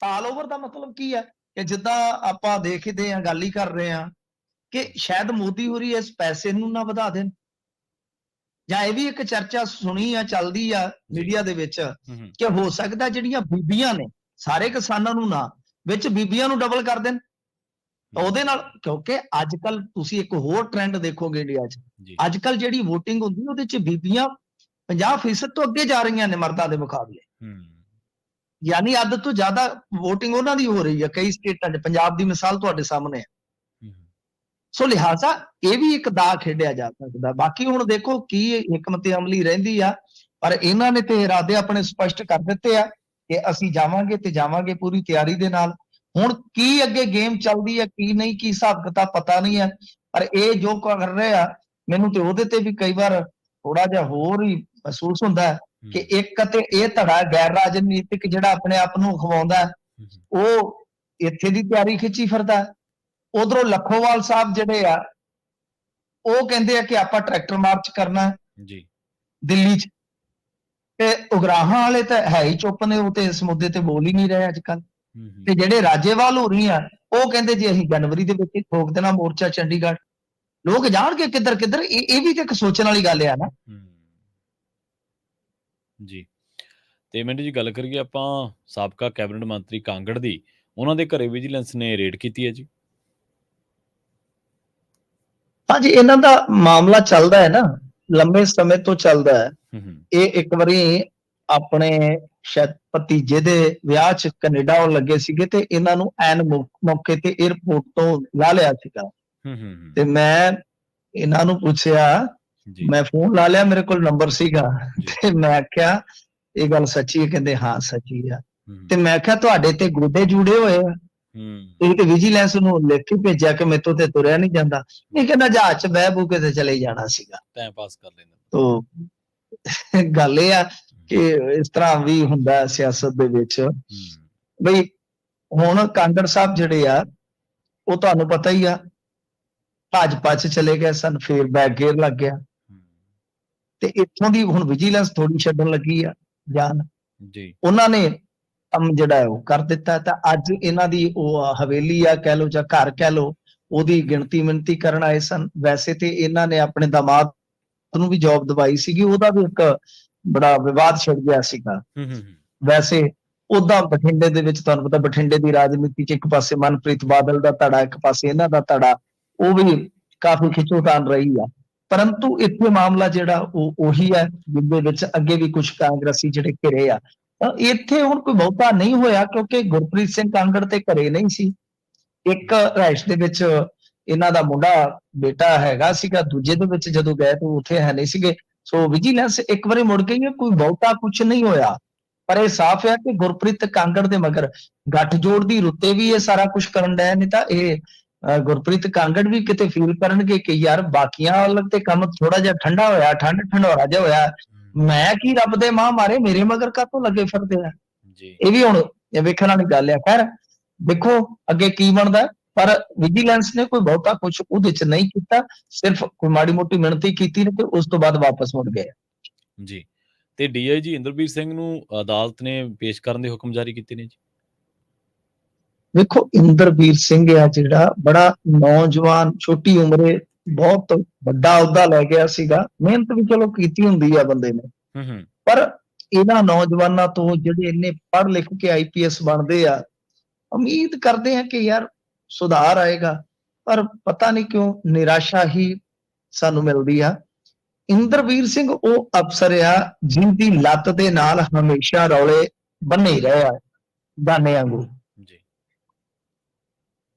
ਆਲ ਓਵਰ ਦਾ ਮਤਲਬ ਕੀ ਹੈ ਕਿ ਜਿੱਦਾਂ ਆਪਾਂ ਦੇਖਦੇ ਹਾਂ, ਗੱਲ ਹੀ ਕਰ ਰਹੇ ਹਾਂ ਕਿ ਸ਼ਾਇਦ ਮੋਦੀ ਹੋਰੀ ਇਸ ਪੈਸੇ ਨੂੰ ਨਾ ਵਧਾ ਦੇਣ, ਜਾਂ ਇਹ ਵੀ ਇੱਕ ਚਰਚਾ ਸੁਣੀ ਆ, ਚੱਲਦੀ ਆ ਮੀਡੀਆ ਦੇ ਵਿੱਚ, ਕਿ ਹੋ ਸਕਦਾ ਜਿਹੜੀਆਂ ਬੀਬੀਆਂ ਨੇ, ਸਾਰੇ ਕਿਸਾਨਾਂ ਨੂੰ ਨਾ, ਵਿੱਚ ਬੀਬੀਆਂ ਨੂੰ ਡਬਲ ਕਰ ਦੇਣ। ਉਹਦੇ ਨਾਲ, ਕਿਉਂਕਿ ਅੱਜ ਕੱਲ ਤੁਸੀਂ ਇੱਕ ਹੋਰ ਟ੍ਰੈਂਡ ਦੇਖੋਗੇ ਇੰਡੀਆ 'ਚ, ਅੱਜ ਕੱਲ ਜਿਹੜੀ VOTING ਹੁੰਦੀ ਉਹਦੇ 'ਚ ਬੀਬੀਆਂ 50% ਤੋਂ ਅੱਗੇ ਜਾ ਰਹੀਆਂ ਨੇ ਮਰਦਾਂ ਦੇ ਮੁਕਾਬਲੇ, ਯਾਨੀ ਅੱਧ ਤੋਂ ਜ਼ਿਆਦਾ VOTING ਉਹਨਾਂ ਦੀ ਹੋ ਰਹੀ ਹੈ ਕਈ ਸਟੇਟਾਂ 'ਚ। ਪੰਜਾਬ ਦੀ ਮਿਸਾਲ ਤੁਹਾਡੇ ਸਾਹਮਣੇ ਹੈ। ਸੋ ਲਿਹਾਜ਼ਾ ਇਹ ਵੀ ਇੱਕ ਦਾਅ ਖੇਡਿਆ ਜਾ ਸਕਦਾ। ਬਾਕੀ ਹੁਣ ਦੇਖੋ ਕੀ ਹਕਮਤ ਅਮਲੀ ਰਹਿੰਦੀ ਆ, ਪਰ ਇਹਨਾਂ ਨੇ ਤੇ ਇਰਾਦੇ ਆਪਣੇ ਸਪਸ਼ਟ ਕਰ ਦਿੱਤੇ ਆ ਕਿ ਅਸੀਂ ਜਾਵਾਂਗੇ ਤੇ ਜਾਵਾਂਗੇ ਪੂਰੀ ਤਿਆਰੀ ਦੇ ਨਾਲ। ਹੁਣ ਕੀ ਅੱਗੇ ਗੇਮ ਚੱਲਦੀ ਹੈ, ਕੀ ਨਹੀਂ, ਕੀ ਹਿਸਾਬ ਕਿਤਾਬ ਪਤਾ ਨਹੀਂ ਹੈ, ਪਰ ਇਹ ਜੋ ਕਰ ਰਹੇ ਆ, ਮੈਨੂੰ ਤੇ ਉਹਦੇ ਤੇ ਵੀ ਕਈ ਵਾਰ ਥੋੜਾ ਜਿਹਾ ਹੋਰ ਹੀ ਮਹਿਸੂਸ ਹੁੰਦਾ ਹੈ ਕਿ ਇੱਕ ਤੇ ਇਹ ਧੜਾ ਗੈਰ ਰਾਜਨੀਤਿਕ ਜਿਹੜਾ ਆਪਣੇ ਆਪ ਨੂੰ ਖਵਾਉਂਦਾ, ਉਹ ਇੱਥੇ ਦੀ ਤਿਆਰੀ ਖਿੱਚੀ ਫਿਰਦਾ। ਉਧਰੋਂ ਲੱਖੋਵਾਲ ਸਾਹਿਬ ਜਿਹੜੇ ਆ, ਉਹ ਕਹਿੰਦੇ ਆ ਕਿ ਆਪਾਂ ਟਰੈਕਟਰ ਮਾਰਚ ਕਰਨਾ ਜੀ ਦਿੱਲੀ 'ਚ, ਤੇ ਉਗਰਾਹਾਂ ਵਾਲੇ ਤਾਂ ਹੈ ਹੀ ਚੁੱਪ ਨੇ, ਉਹ ਤੇ ਇਸ ਮੁੱਦੇ ਤੇ ਬੋਲ ਹੀ ਨਹੀਂ ਰਹੇ ਅੱਜ ਕੱਲ। ਤੇ ਜਿਹੜੇ ਰਾਜੇਵਾਲ ਹੋ ਰਹੀ ਆ, ਉਹ ਕਹਿੰਦੇ ਜੀ ਅਸੀਂ ਜਨਵਰੀ ਦੇ ਵਿੱਚ ਠੋਕ ਦੇਣਾ ਮੋਰਚਾ ਚੰਡੀਗੜ੍ਹ। ਲੋਕ ਜਾਣਗੇ ਕਿੱਧਰ ਕਿੱਧਰ, ਇਹ ਵੀ ਤੇ ਇੱਕ ਸੋਚਣ ਵਾਲੀ ਗੱਲ ਆ ਨਾ ਜੀ। ਤੇ ਮੈਨੂੰ ਜੀ ਗੱਲ ਕਰੀਏ ਆਪਾਂ ਸਾਬਕਾ ਕੈਬਨਿਟ ਮੰਤਰੀ ਕਾਂਗੜ ਦੀ, ਉਹਨਾਂ ਦੇ ਘਰੇ ਵਿਜੀਲੈਂਸ ਨੇ ਰੇਡ ਕੀਤੀ ਹੈ ਜੀ। ਹਾਂਜੀ, ਇਹਨਾਂ ਦਾ ਮਾਮਲਾ ਚੱਲਦਾ ਹੈ ਨਾ, ਲੰਬੇ ਸਮੇਂ ਤੋਂ ਚੱਲਦਾ ਹੈ। ਇਹ ਇੱਕ ਵਾਰੀ ਆਪਣੇ ਸ਼ਾਇਦ ਭਤੀਜੇ ਦੇ ਵਿਆਹ 'ਚ ਕੈਨੇਡਾ ਉਹ ਲੱਗੇ ਸੀਗੇ, ਤੇ ਇਹਨਾਂ ਨੂੰ ਐਨ ਮੌਕੇ ਤੇ 에ਅਰਪੋਰਟ ਤੋਂ ਲਾ ਲਿਆ ਸੀਗਾ। ਤੇ ਮੈਂ ਇਹਨਾਂ ਨੂੰ ਪੁੱਛਿਆ, ਮੈਂ ਫੋਨ ਲਾ ਲਿਆ, ਮੇਰੇ ਕੋਲ ਨੰਬਰ ਸੀਗਾ, ਤੇ ਮੈਂ ਆਖਿਆ ਇਹ ਗੱਲ ਸੱਚੀ ਹੈ? ਕਹਿੰਦੇ ਹਾਂ ਸੱਚੀ ਆ। ਤੇ ਮੈਂ ਆਖਿਆ ਤੁਹਾਡੇ ਤੇ ਗੋਡੇ ਜੁੜੇ ਹੋਏ ਆ, ਇਹ ਤੇ ਵਿਜੀਲੈਂਸ ਨੂੰ ਲਿਖ ਕੇ ਭੇਜਿਆ ਕਿ ਮੇਤੋਂ ਤੇ ਤੁਰਿਆ ਨਹੀਂ ਜਾਂਦਾ। ਇਹ ਕਹਿੰਦਾ ਜਹਾਜ਼ 'ਚ ਬਹਿ ਬੂ ਕੇ ਤੇ ਚਲੇ ਜਾਣਾ ਸੀਗਾ, ਟਾਈਮ ਪਾਸ ਕਰ ਲੈਂਦਾ। ਤੋ ਗੱਲ ਇਹ ਆ ਕਿ ਇਸ ਤਰ੍ਹਾਂ ਵੀ ਹੁੰਦਾ ਸਿਆਸਤ ਦੇ ਵਿੱਚ। ਬਈ ਹੁਣ ਕਾਂਗੜ ਸਾਹਿਬ ਜਿਹੜੇ ਆ, ਉਹ ਤੁਹਾਨੂੰ ਪਤਾ ਹੀ ਆ, ਭਾਜਪਾ 'ਚ ਚਲੇ ਗਏ ਸਨ, ਫੇਰ ਬੈਕ ਗੇਅਰ ਲੱਗ ਗਿਆ, ਤੇ ਇੱਥੋਂ ਦੀ ਹੁਣ ਵਿਜੀਲੈਂਸ ਥੋੜੀ ਛੱਡਣ ਲੱਗੀ ਆ ਜਾਨ ਜੀ। ਉਹਨਾਂ ਨੇ ਕੰਮ ਜਿਹੜਾ ਉਹ ਕਰ ਦਿੱਤਾ, ਤਾਂ ਅੱਜ ਇਹਨਾਂ ਦੀ ਉਹ ਹਵੇਲੀ ਆ ਕਹਿ ਲਓ ਜਾਂ ਘਰ ਕਹਿ ਲਓ, ਉਹਦੀ ਗਿਣਤੀ ਮਿਣਤੀ ਕਰਨ ਆਏ ਸਨ। ਵੈਸੇ ਤੇ ਇਹਨਾਂ ਨੇ ਆਪਣੇ ਦਾਮਾਦ ਨੂੰ ਵੀ ਜੌਬ ਦਵਾਈ ਸੀਗੀ, ਉਹਦਾ ਵੀ ਇੱਕ ਬੜਾ ਵਿਵਾਦ ਛਿੜ ਗਿਆ ਸੀਗਾ। ਵੈਸੇ ਉਦਾਂ ਬਠਿੰਡੇ ਦੇ ਵਿੱਚ ਤੁਹਾਨੂੰ ਪਤਾ, ਬਠਿੰਡੇ ਦੀ ਰਾਜਨੀਤੀ 'ਚ ਇੱਕ ਪਾਸੇ ਮਨਪ੍ਰੀਤ ਬਾਦਲ ਦਾ ਧੜਾ, ਇੱਕ ਪਾਸੇ ਇਹਨਾਂ ਦਾ ਧੜਾ, ਉਹ ਵੀ ਕਾਫੀ ਖਿੱਚੋਤਾਣ ਰਹੀ ਆ। ਪਰੰਤੂ ਇੱਥੇ ਮਾਮਲਾ ਜਿਹੜਾ ਉਹ ਉਹੀ ਹੈ, ਜਿਹਦੇ ਵਿੱਚ ਅੱਗੇ ਵੀ ਕੁਝ ਕਾਂਗਰਸੀ ਜਿਹੜੇ ਘਿਰੇ ਆ। ਇੱਥੇ ਹੁਣ ਕੋਈ ਬਹੁਤਾ ਨਹੀਂ ਹੋਇਆ, ਕਿਉਂਕਿ ਗੁਰਪ੍ਰੀਤ ਸਿੰਘ ਕਾਂਗੜ ਤੇ ਘਰੇ ਨਹੀਂ ਸੀ। ਇੱਕ ਰਿਹਾਇਸ਼ ਦੇ ਵਿੱਚ ਇਹਨਾਂ ਦਾ ਮੁੰਡਾ ਬੇਟਾ ਹੈਗਾ ਸੀਗਾ, ਦੂਜੇ ਦੇ ਵਿੱਚ ਜਦੋਂ ਗਏ ਤਾਂ ਉੱਥੇ ਹੈ ਨਹੀਂ ਸੀਗੇ। ਸੋ ਵਿਜੀਲੈਂਸ ਇੱਕ ਵਾਰੀ ਮੁੜ ਗਈ ਹੈ, ਕੋਈ ਬਹੁਤਾ ਕੁਝ ਨਹੀਂ ਹੋਇਆ। ਪਰ ਇਹ ਸਾਫ਼ ਹੈ ਕਿ ਗੁਰਪ੍ਰੀਤ ਕਾਂਗੜ ਦੇ ਮਗਰ ਗੱਠਜੋੜ ਦੀ ਰੁੱਤੇ ਵੀ ਇਹ ਸਾਰਾ ਕੁਝ ਕਰਨ ਡਿਆ, ਨਹੀਂ ਤਾਂ ਇਹ ਗੁਰਪ੍ਰੀਤ ਕਾਂਗੜ ਵੀ ਕਿਤੇ ਫੀਲ ਕਰਨਗੇ ਕਿ ਯਾਰ ਬਾਕੀਆਂ ਵੱਲ ਤੇ ਕੰਮ ਥੋੜਾ ਜਿਹਾ ਠੰਡਾ ਹੋਇਆ, ਠੰਡੋਰਾ ਜਿਹਾ ਹੋਇਆ, ਮੈਂ ਕੀ ਰੱਬ ਦੇ ਮਾਂ ਮਾਰੇ ਮੇਰੇ ਮਗਰ ਕਾਹਤੋਂ ਲੱਗੇ ਫਿਰਦੇ ਆ। ਇਹ ਵੀ ਹੁਣ ਵੇਖਣ ਵਾਲੀ ਗੱਲ ਆ। ਖੈਰ ਦੇਖੋ ਅੱਗੇ ਕੀ ਬਣਦਾ, ਪਰ ਵਿਜੀਲੈਂਸ ਨੇ ਕੋਈ ਬਹੁਤਾ ਕੁਝ ਉਹਦੇ 'ਚ ਨਹੀਂ ਕੀਤਾ, ਸਿਰਫ ਕੋਈ ਮਾੜੀ ਮੋਟੀ ਮਿਹਨਤੀ ਕੀਤੀ ਤੇ ਉਸ ਤੋਂ ਬਾਅਦ ਵਾਪਸ ਮੁੜ ਗਏ ਜੀ। ਤੇ DIG ਇੰਦਰਬੀਰ ਸਿੰਘ ਨੂੰ ਅਦਾਲਤ ਨੇ ਪੇਸ਼ ਕਰਨ ਦੇ ਹੁਕਮ ਜਾਰੀ ਕੀਤੇ ਨੇ ਜੀ। ਵੇਖੋ ਇੰਦਰਬੀਰ ਸਿੰਘ ਆ ਜਿਹੜਾ, ਬੜਾ ਨੌਜਵਾਨ, ਛੋਟੀ ਉਮਰੇ ਬਹੁਤ ਵੱਡਾ ਅਹੁਦਾ ਲੈ ਗਿਆ ਸੀਗਾ। ਮਿਹਨਤ ਵੀ ਚਲੋ ਕੀਤੀ ਹੁੰਦੀ ਆ ਬੰਦੇ ਨੇ, ਪਰ ਇਹਨਾਂ ਨੌਜਵਾਨਾਂ ਤੋਂ ਜਿਹੜੇ ਇੰਨੇ ਪੜ੍ਹ ਲਿਖ ਕੇ IPS ਬਣਦੇ ਆ, ਉਮੀਦ ਕਰਦੇ ਆ ਕਿ ਯਾਰ ਸੁਧਾਰ ਆਏਗਾ, ਪਰ ਪਤਾ ਨਹੀਂ ਕਿਉਂ ਨਿਰਾਸ਼ਾ ਹੀ ਸਾਨੂੰ ਮਿਲਦੀ ਆ। ਇੰਦਰਬੀਰ ਸਿੰਘ ਉਹ ਅਫਸਰ ਆ ਜਿਹਦੀ ਲੱਤ ਦੇ ਨਾਲ ਹਮੇਸ਼ਾ ਰੌਲੇ ਬੰਨੇ ਹੀ ਰਹੇ ਆ ਦਾਨੇ ਵਾਂਗੂ।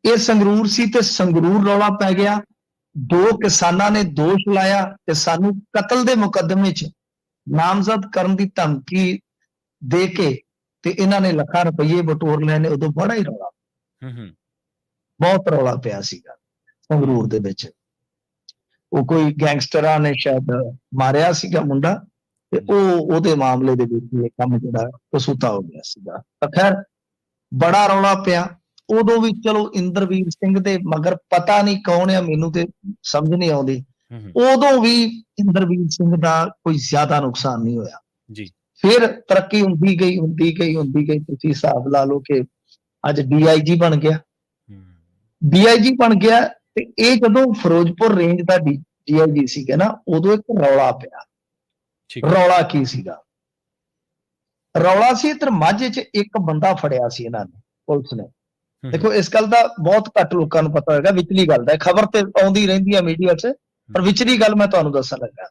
ਇਹ ਸੰਗਰੂਰ ਸੀ ਤੇ ਸੰਗਰੂਰ ਰੌਲਾ ਪੈ ਗਿਆ, 2 ਕਿਸਾਨਾਂ ਨੇ ਦੋਸ਼ ਲਾਇਆ ਤੇ ਸਾਨੂੰ ਕਤਲ ਦੇ ਮੁਕੱਦਮੇ 'ਚ ਨਾਮਜ਼ਦ ਕਰਨ ਦੀ ਧਮਕੀ ਦੇ ਕੇ ਤੇ ਇਹਨਾਂ ਨੇ ਲੱਖਾਂ ਰੁਪਏ ਬਟੋਰ ਲਏ ਨੇ। ਉਦੋਂ ਬੜਾ ਹੀ ਰੌਲਾ, ਬਹੁਤ ਰੌਲਾ ਪਿਆ ਸੀਗਾ। ਸੰਗਰੂਰ ਦੇ ਵਿੱਚ। ਉਹ ਕੋਈ ਗੈਂਗਸਟਰਾਂ ਨੇ ਸ਼ਾਇਦ ਮਾਰਿਆ ਸੀਗਾ ਮੁੰਡਾ, ਤੇ ਉਹਦੇ ਮਾਮਲੇ ਦੇ ਵਿੱਚ ਇਹ ਕੰਮ ਜਿਹੜਾ ਕਸੂਤਾ ਹੋ ਗਿਆ ਸੀਗਾ। ਤਾਂ ਖੈਰ ਬੜਾ ਰੌਲਾ ਪਿਆ ਉਦੋਂ ਵੀ। ਚਲੋ ਇੰਦਰਵੀਰ ਸਿੰਘ ਦੇ ਮਗਰ ਪਤਾ ਨਹੀਂ ਕੌਣ ਆ, ਮੈਨੂੰ ਤੇ ਸਮਝ ਨਹੀਂ ਆਉਂਦੀ। ਉਦੋਂ ਵੀ ਇੰਦਰਵੀਰ ਸਿੰਘ ਦਾ ਕੋਈ ਜ਼ਿਆਦਾ ਨੁਕਸਾਨ ਨਹੀਂ ਹੋਇਆ ਜੀ। ਫਿਰ ਤਰੱਕੀ ਹੁੰਦੀ ਗਈ ਹੁੰਦੀ ਗਈ ਹੁੰਦੀ ਗਈ। ਤੁਸੀਂ ਹਿਸਾਬ ਲਾ ਲਓ ਕਿ ਅੱਜ DIG ਬਣ ਗਿਆ। DIG ਬਣ ਗਿਆ ਤੇ ਇਹ ਜਦੋਂ ਫਿਰੋਜ਼ਪੁਰ ਰੇਂਜ ਦਾ DIG ਸੀਗਾ ਨਾ, ਉਦੋਂ ਇੱਕ ਰੌਲਾ ਪਿਆ। ਰੌਲਾ ਕੀ ਸੀਗਾ? ਰੌਲਾ ਸੀ ਇੱਧਰ ਮਾਝੇ 'ਚ ਇੱਕ ਬੰਦਾ ਫੜਿਆ ਸੀ ਇਹਨਾਂ ਨੇ, ਪੁਲਿਸ ਨੇ। ਦੇਖੋ ਇਸ ਗੱਲ ਦਾ ਬਹੁਤ ਘੱਟ ਲੋਕਾਂ ਨੂੰ ਪਤਾ ਹੋਏਗਾ, ਵਿਚਲੀ ਗੱਲ ਦਾ। ਖਬਰ ਤੇ ਆਉਂਦੀ ਰਹਿੰਦੀ ਹੈ ਮੀਡੀਆ 'ਚ, ਪਰ ਵਿਚਲੀ ਗੱਲ ਮੈਂ ਤੁਹਾਨੂੰ ਦੱਸਣ ਲੱਗਾ।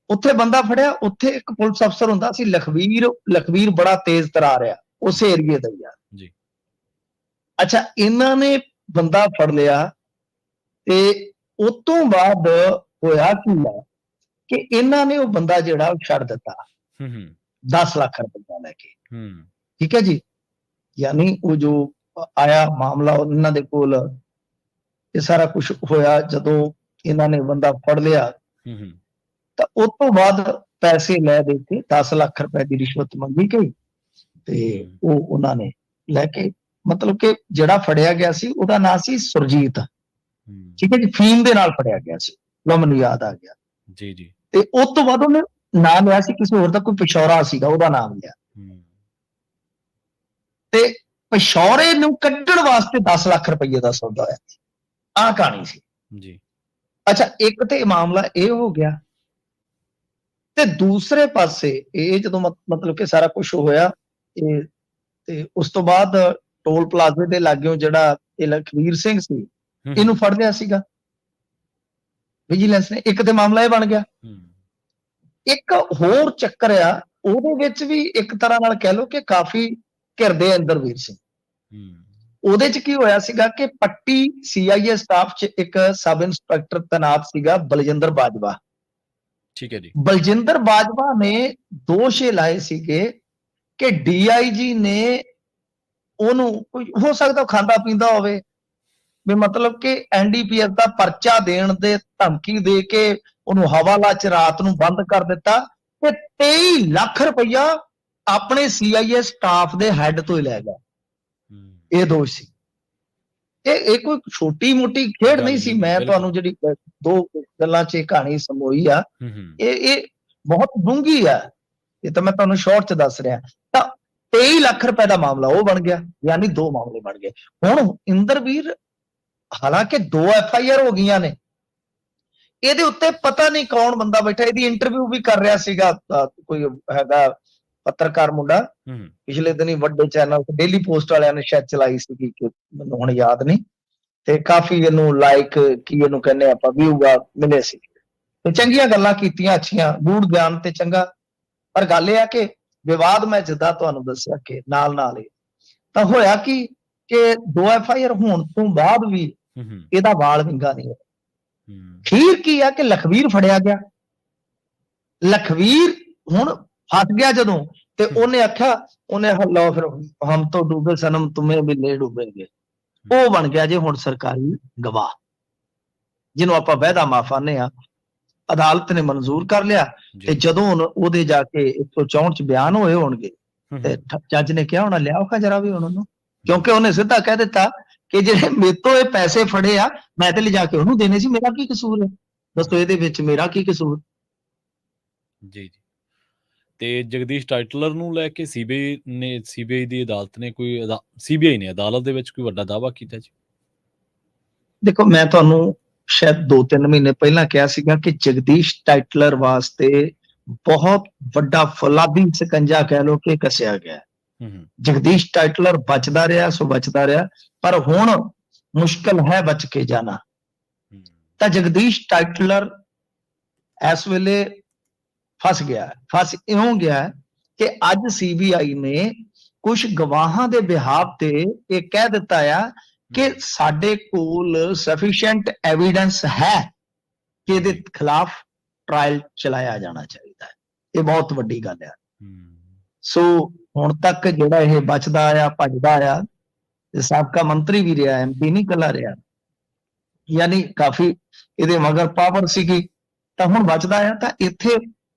ਉੱਥੇ ਬੰਦਾ ਫੜਿਆ, ਉੱਥੇ ਇੱਕ ਪੁਲਿਸ ਅਫਸਰ ਹੁੰਦਾ ਸੀ ਲਖਵੀਰ ਬੜਾ ਤੇਜ਼ ਤਰਾਰ ਆ, ਉਸੇ ਏਰੀਏ ਦਾ ਹੀ ਆ ਜੀ। ਅੱਛਾ, ਇਹਨਾਂ ਨੇ ਬੰਦਾ ਫੜ ਲਿਆ ਤੇ ਉਸ ਤੋਂ ਬਾਅਦ ਹੋਇਆ ਕੀ ਆ ਕਿ ਇਹਨਾਂ ਨੇ ਉਹ ਬੰਦਾ ਜਿਹੜਾ ਛੱਡ ਦਿੱਤਾ 10 ਲੱਖ ਰੁਪਇਆ ਲੈ ਕੇ। ਠੀਕ ਹੈ ਜੀ। ਯਾਨੀ ਉਹ ਜੋ ਆਇਆ ਮਾਮਲਾ ਉਹਨਾਂ ਦੇ ਕੋਲ, ਇਹ ਸਾਰਾ ਕੁਝ ਹੋਇਆ ਜਦੋਂ ਇਹਨਾਂ ਨੇ ਬੰਦਾ ਫੜ ਲਿਆ, ਤਾਂ ਉਸ ਤੋਂ ਬਾਅਦ ਪੈਸੇ ਲੈ ਦੇ ਕੇ 10 ਲੱਖ ਰੁਪਏ ਦੀ ਰਿਸ਼ਵਤ ਮੰਗੀ ਗਈ ਤੇ ਉਹ ਉਹਨਾਂ ਨੇ ਲੈ ਕੇ, ਮਤਲਬ ਕਿ ਜਿਹੜਾ ਫੜਿਆ ਗਿਆ ਸੀ ਉਹਦਾ ਨਾਂ ਸੀ ਸੁਰਜੀਤ। ਠੀਕ ਹੈ ਜੀ। ਫੀਮ ਦੇ ਨਾਲ ਫੜਿਆ ਗਿਆ ਸੀ, ਲੋ ਮੈਨੂੰ ਯਾਦ ਆ ਗਿਆ ਜੀ ਜੀ। ਤੇ ਉਸ ਤੋਂ ਬਾਅਦ ਉਹਨੇ ਨਾਮ ਲਿਆ ਸੀ ਕਿਸੇ ਹੋਰ ਦਾ, ਕੋਈ ਪਿਸ਼ੌਰਾ ਸੀਗਾ, ਉਹਦਾ ਨਾਮ ਲਿਆ। ਤੇ ਪਿਸ਼ੌਰੇ ਨੂੰ ਕੱਢਣ ਵਾਸਤੇ 10 ਲੱਖ ਰੁਪਏ ਦਾ ਸੌਦਾ ਹੋਇਆ। ਆਹ ਕਹਾਣੀ ਸੀ ਜੀ। ਅੱਛਾ, ਇੱਕ ਤੇ ਮਾਮਲਾ ਇਹ ਹੋ ਗਿਆ ਤੇ ਦੂਸਰੇ ਪਾਸੇ ਇਹ ਜਦੋਂ ਮਤਲਬ ਕਿ ਸਾਰਾ ਕੁਝ ਹੋਇਆ ਇਹ, ਤੇ ਉਸ ਤੋਂ ਬਾਅਦ ਟੋਲ ਪਲਾਜ਼ੇ ਦੇ ਲਾਗਿਓਂ ਜਿਹੜਾ ਇਹ ਲਖਵੀਰ ਸਿੰਘ ਸੀ, ਇਹਨੂੰ ਫੜ ਲਿਆ ਸੀਗਾ ਵਿਜੀਲੈਂਸ ਨੇ। ਇੱਕ ਤੇ ਮਾਮਲਾ ਇਹ ਬਣ ਗਿਆ। ਇੱਕ ਹੋਰ ਚੱਕਰ ਆ, ਉਹਦੇ ਵਿੱਚ ਵੀ ਇੱਕ ਤਰ੍ਹਾਂ ਨਾਲ ਕਹਿ ਲਓ ਕਿ ਕਾਫੀ ਘਿਰਦੇ ਇੰਦਰਵੀਰ ਸਿੰਘ। ਉਹਦੇ ਚ ਕੀ ਹੋਇਆ ਸੀਗਾ ਕਿ ਪੱਟੀ CIA ਸਟਾਫ ਚ ਇੱਕ ਸਬ ਇੰਸਪੈਕਟਰ ਤੈਨਾਤ ਸੀਗਾ ਬਲਜਿੰਦਰ ਬਾਜਵਾ। ਠੀਕ ਹੈ ਜੀ। ਬਲਜਿੰਦਰ ਬਾਜਵਾ ਨੇ ਦੋਸ਼ ਇਹ ਲਾਏ ਸੀਗੇ ਕਿ DIG ਨੇ ਉਹਨੂੰ, ਕੋਈ ਹੋ ਸਕਦਾ ਖਾਂਦਾ ਪੀਂਦਾ ਹੋਵੇ, ਵੀ ਮਤਲਬ ਕਿ NDPS ਦਾ ਪਰਚਾ ਦੇਣ ਦੇ ਧਮਕੀ ਦੇ ਕੇ ਉਹਨੂੰ ਹਵਾਲਾ ਚ ਰਾਤ ਨੂੰ ਬੰਦ ਕਰ ਦਿੱਤਾ ਤੇ 23 ਲੱਖ ਰੁਪਇਆ ਆਪਣੇ CIA ਸਟਾਫ ਦੇ ਹੈੱਡ ਤੋਂ ਹੀ ਲੈ ਗਿਆ। ਇਹ ਦੋਸ਼ ਸੀ। ਇਹ ਕੋਈ ਛੋਟੀ ਮੋਟੀ ਖੇਡ ਨਹੀਂ ਸੀ। ਮੈਂ ਤੁਹਾਨੂੰ ਜਿਹੜੀ ਦੋ ਗੱਲਾਂ 'ਚ ਇਹ ਕਹਾਣੀ ਸਮੋਈ ਆ, ਇਹ ਬਹੁਤ ਡੂੰਘੀ ਆ। ਇਹ ਤਾਂ ਮੈਂ ਤੁਹਾਨੂੰ ਸ਼ਾਰਟ 'ਚ ਦੱਸ ਰਿਹਾ। ਤਾਂ 23 ਲੱਖ ਰੁਪਏ ਦਾ ਮਾਮਲਾ ਉਹ ਬਣ ਗਿਆ, ਯਾਨੀ 2 ਮਾਮਲੇ ਬਣ ਗਏ। ਹੁਣ ਇੰਦਰਵੀਰ, ਹਾਲਾਂਕਿ 2 FIR ਹੋ ਗਈਆਂ ਨੇ, ਇਹਦੇ ਉੱਤੇ ਪਤਾ ਨਹੀਂ ਕੌਣ ਬੰਦਾ ਬੈਠਾ। ਇਹਦੀ ਇੰਟਰਵਿਊ ਵੀ ਕਰ ਰਿਹਾ ਸੀਗਾ ਕੋਈ ਹੈਗਾ ਪੱਤਰਕਾਰ ਮੁੰਡਾ, ਪਿਛਲੇ ਦਿਨੀ ਵੱਡੇ ਚੈਨਲ ਤੇ ਡੇਲੀ ਪੋਸਟ ਵਾਲਿਆਂ ਨੇ ਸ਼ਾਇਦ ਚਲਾਈ ਸੀਗੀ, ਮੈਨੂੰ ਹੁਣ ਯਾਦ ਨਹੀਂ। ਤੇ ਕਾਫੀ ਇਹਨੂੰ ਲਾਈਕ ਕੀ ਇਹਨੂੰ ਕਹਿੰਦੇ ਆਪਾਂ ਵਿਊ ਮਿਲੇ ਸੀ ਤੇ ਚੰਗੀਆਂ ਗੱਲਾਂ ਕੀਤੀਆਂ, ਅੱਛੀਆਂ, ਗੂੜ ਗਿਆਨ ਤੇ ਚੰਗਾ। ਪਰ ਗੱਲ ਇਹ ਆ ਕਿ ਵਿਵਾਦ ਮੈਂ ਜਿੱਦਾਂ ਤੁਹਾਨੂੰ ਦੱਸਿਆ ਕਿ ਨਾਲ ਹੀ ਤਾਂ ਹੋਇਆ ਕਿ 2 FIR ਹੋਣ ਤੋਂ ਬਾਅਦ ਵੀ ਇਹਦਾ ਵਾਲ ਵਿੰਗਾ ਨਹੀਂ ਹੋਇਆ। ਖੀਰ ਕੀ ਆ ਕਿ ਲਖਵੀਰ ਫੜਿਆ ਗਿਆ। ਲਖਵੀਰ ਹੁਣ ਫਸ ਗਿਆ ਜਦੋਂ, ਤੇ ਉਹਨੇ ਆਖਿਆ, ਉਹਨੇ ਲਓ ਫਿਰ ਹਮ ਤੋਂ ਡੂਬੇ ਸਨਮ ਤੁਮੇ ਵੀ ਲੈ ਡੂਬੇਂਗੇ। ਉਹ ਬਣ ਗਿਆ ਜੇ ਹੁਣ ਸਰਕਾਰੀ ਗਵਾਹ, ਜਿਹਨੂੰ ਆਪਾਂ ਵਾਅਦਾ ਮਾਫਾਨੇ ਆ। ਅਦਾਲਤ ਨੇ ਮਨਜ਼ੂਰ ਕਰ ਲਿਆ ਤੇ ਜਦੋਂ ਹੁਣ ਉਹਦੇ ਜਾ ਕੇ 164 ਚ ਬਿਆਨ ਹੋਏ ਹੋਣਗੇ ਤੇ ਜੱਜ ਨੇ ਕਿਹਾ ਹੋਣਾ ਲਿਆਓ ਖਜਰਾ ਵੀ ਉਹਨਾਂ ਨੂੰ, ਕਿਉਂਕਿ ਉਹਨੇ ਸਿੱਧਾ ਕਹਿ ਦਿੱਤਾ ਕਿ ਜਿਹੜੇ ਮੇਰੇ ਤੋਂ ਇਹ ਪੈਸੇ ਫੜੇ ਆ ਮੈਂ ਤੇ ਲਿਜਾ ਕੇ ਉਹਨੂੰ ਦੇਣੇ ਸੀ, ਮੇਰਾ ਕੀ ਕਸੂਰ ਹੈ? ਦੱਸੋ ਇਹਦੇ ਵਿੱਚ ਮੇਰਾ ਕੀ ਕਸੂਰ? ਜੀ ਜੀ। ਤੇ ਜਗਦੀਸ਼ ਟਾਈਟਲਰ ਨੂੰ ਲੈ ਕੇ CBI ਦੀ ਅਦਾਲਤ ਨੇ CBI ਨੇ ਅਦਾਲਤ ਦੇ ਵਿੱਚ ਕੋਈ ਵੱਡਾ ਦਾਅਵਾ ਕੀਤਾ ਜੀ? ਦੇਖੋ, ਮੈਂ ਤੁਹਾਨੂੰ ਸ਼ਾਇਦ 2-3 ਮਹੀਨੇ ਪਹਿਲਾਂ ਕਿਹਾ ਸੀਗਾ ਕਿ ਜਗਦੀਸ਼ ਟਾਈਟਲਰ ਵਾਸਤੇ ਬਹੁਤ ਵੱਡਾ ਫੌਲਾਦੀ ਸਕੰਜਾ ਕਹਿ ਲਓ ਕਿ ਕੱਸਿਆ ਗਿਆ। ਜਗਦੀਸ਼ ਟਾਈਟਲਰ ਬਚਦਾ ਰਿਹਾ ਸੋ ਬਚਦਾ ਰਿਹਾ, ਪਰ ਹੁਣ ਮੁਸ਼ਕਲ ਹੈ ਬਚ ਕੇ ਜਾਣਾ। ਤਾਂ ਜਗਦੀਸ਼ ਟਾਈਟਲਰ ਇਸ ਵੇਲੇ ਫਸ ਗਿਆ। ਫਸ ਇਉਂ ਗਿਆ ਕਿ ਅੱਜ CBI ਨੇ ਕੁਝ ਗਵਾਹਾਂ ਦੇ ਬਿਹਾਫ ਤੇ ਇਹ ਕਹਿ ਦਿੱਤਾ ਆ ਕਿ ਸਾਡੇ ਕੋਲ ਸਫੀਸ਼ੀਐਂਟ ਐਵੀਡੈਂਸ ਹੈ ਕਿ ਇਹਦੇ ਖਿਲਾਫ ਟ੍ਰਾਇਲ ਚਲਾਇਆ ਜਾਣਾ ਚਾਹੀਦਾ ਹੈ। ਇਹ ਬਹੁਤ ਵੱਡੀ ਗੱਲ ਹੈ। ਸੋ ਹੁਣ ਤੱਕ ਜਿਹੜਾ ਇਹ ਬਚਦਾ ਆ, ਭੱਜਦਾ ਆ, ਸਾਬਕਾ ਮੰਤਰੀ ਵੀ ਰਿਹਾ, MP ਨਹੀਂ ਕੱਲਾ ਰਿਹਾ, ਯਾਨੀ ਕਾਫੀ ਇਹਦੇ ਮਗਰ ਪਾਵਰ ਸੀਗੀ। ਤਾਂ ਹੁਣ ਬਚਦਾ ਆ ਤਾਂ ਇੱਥੇ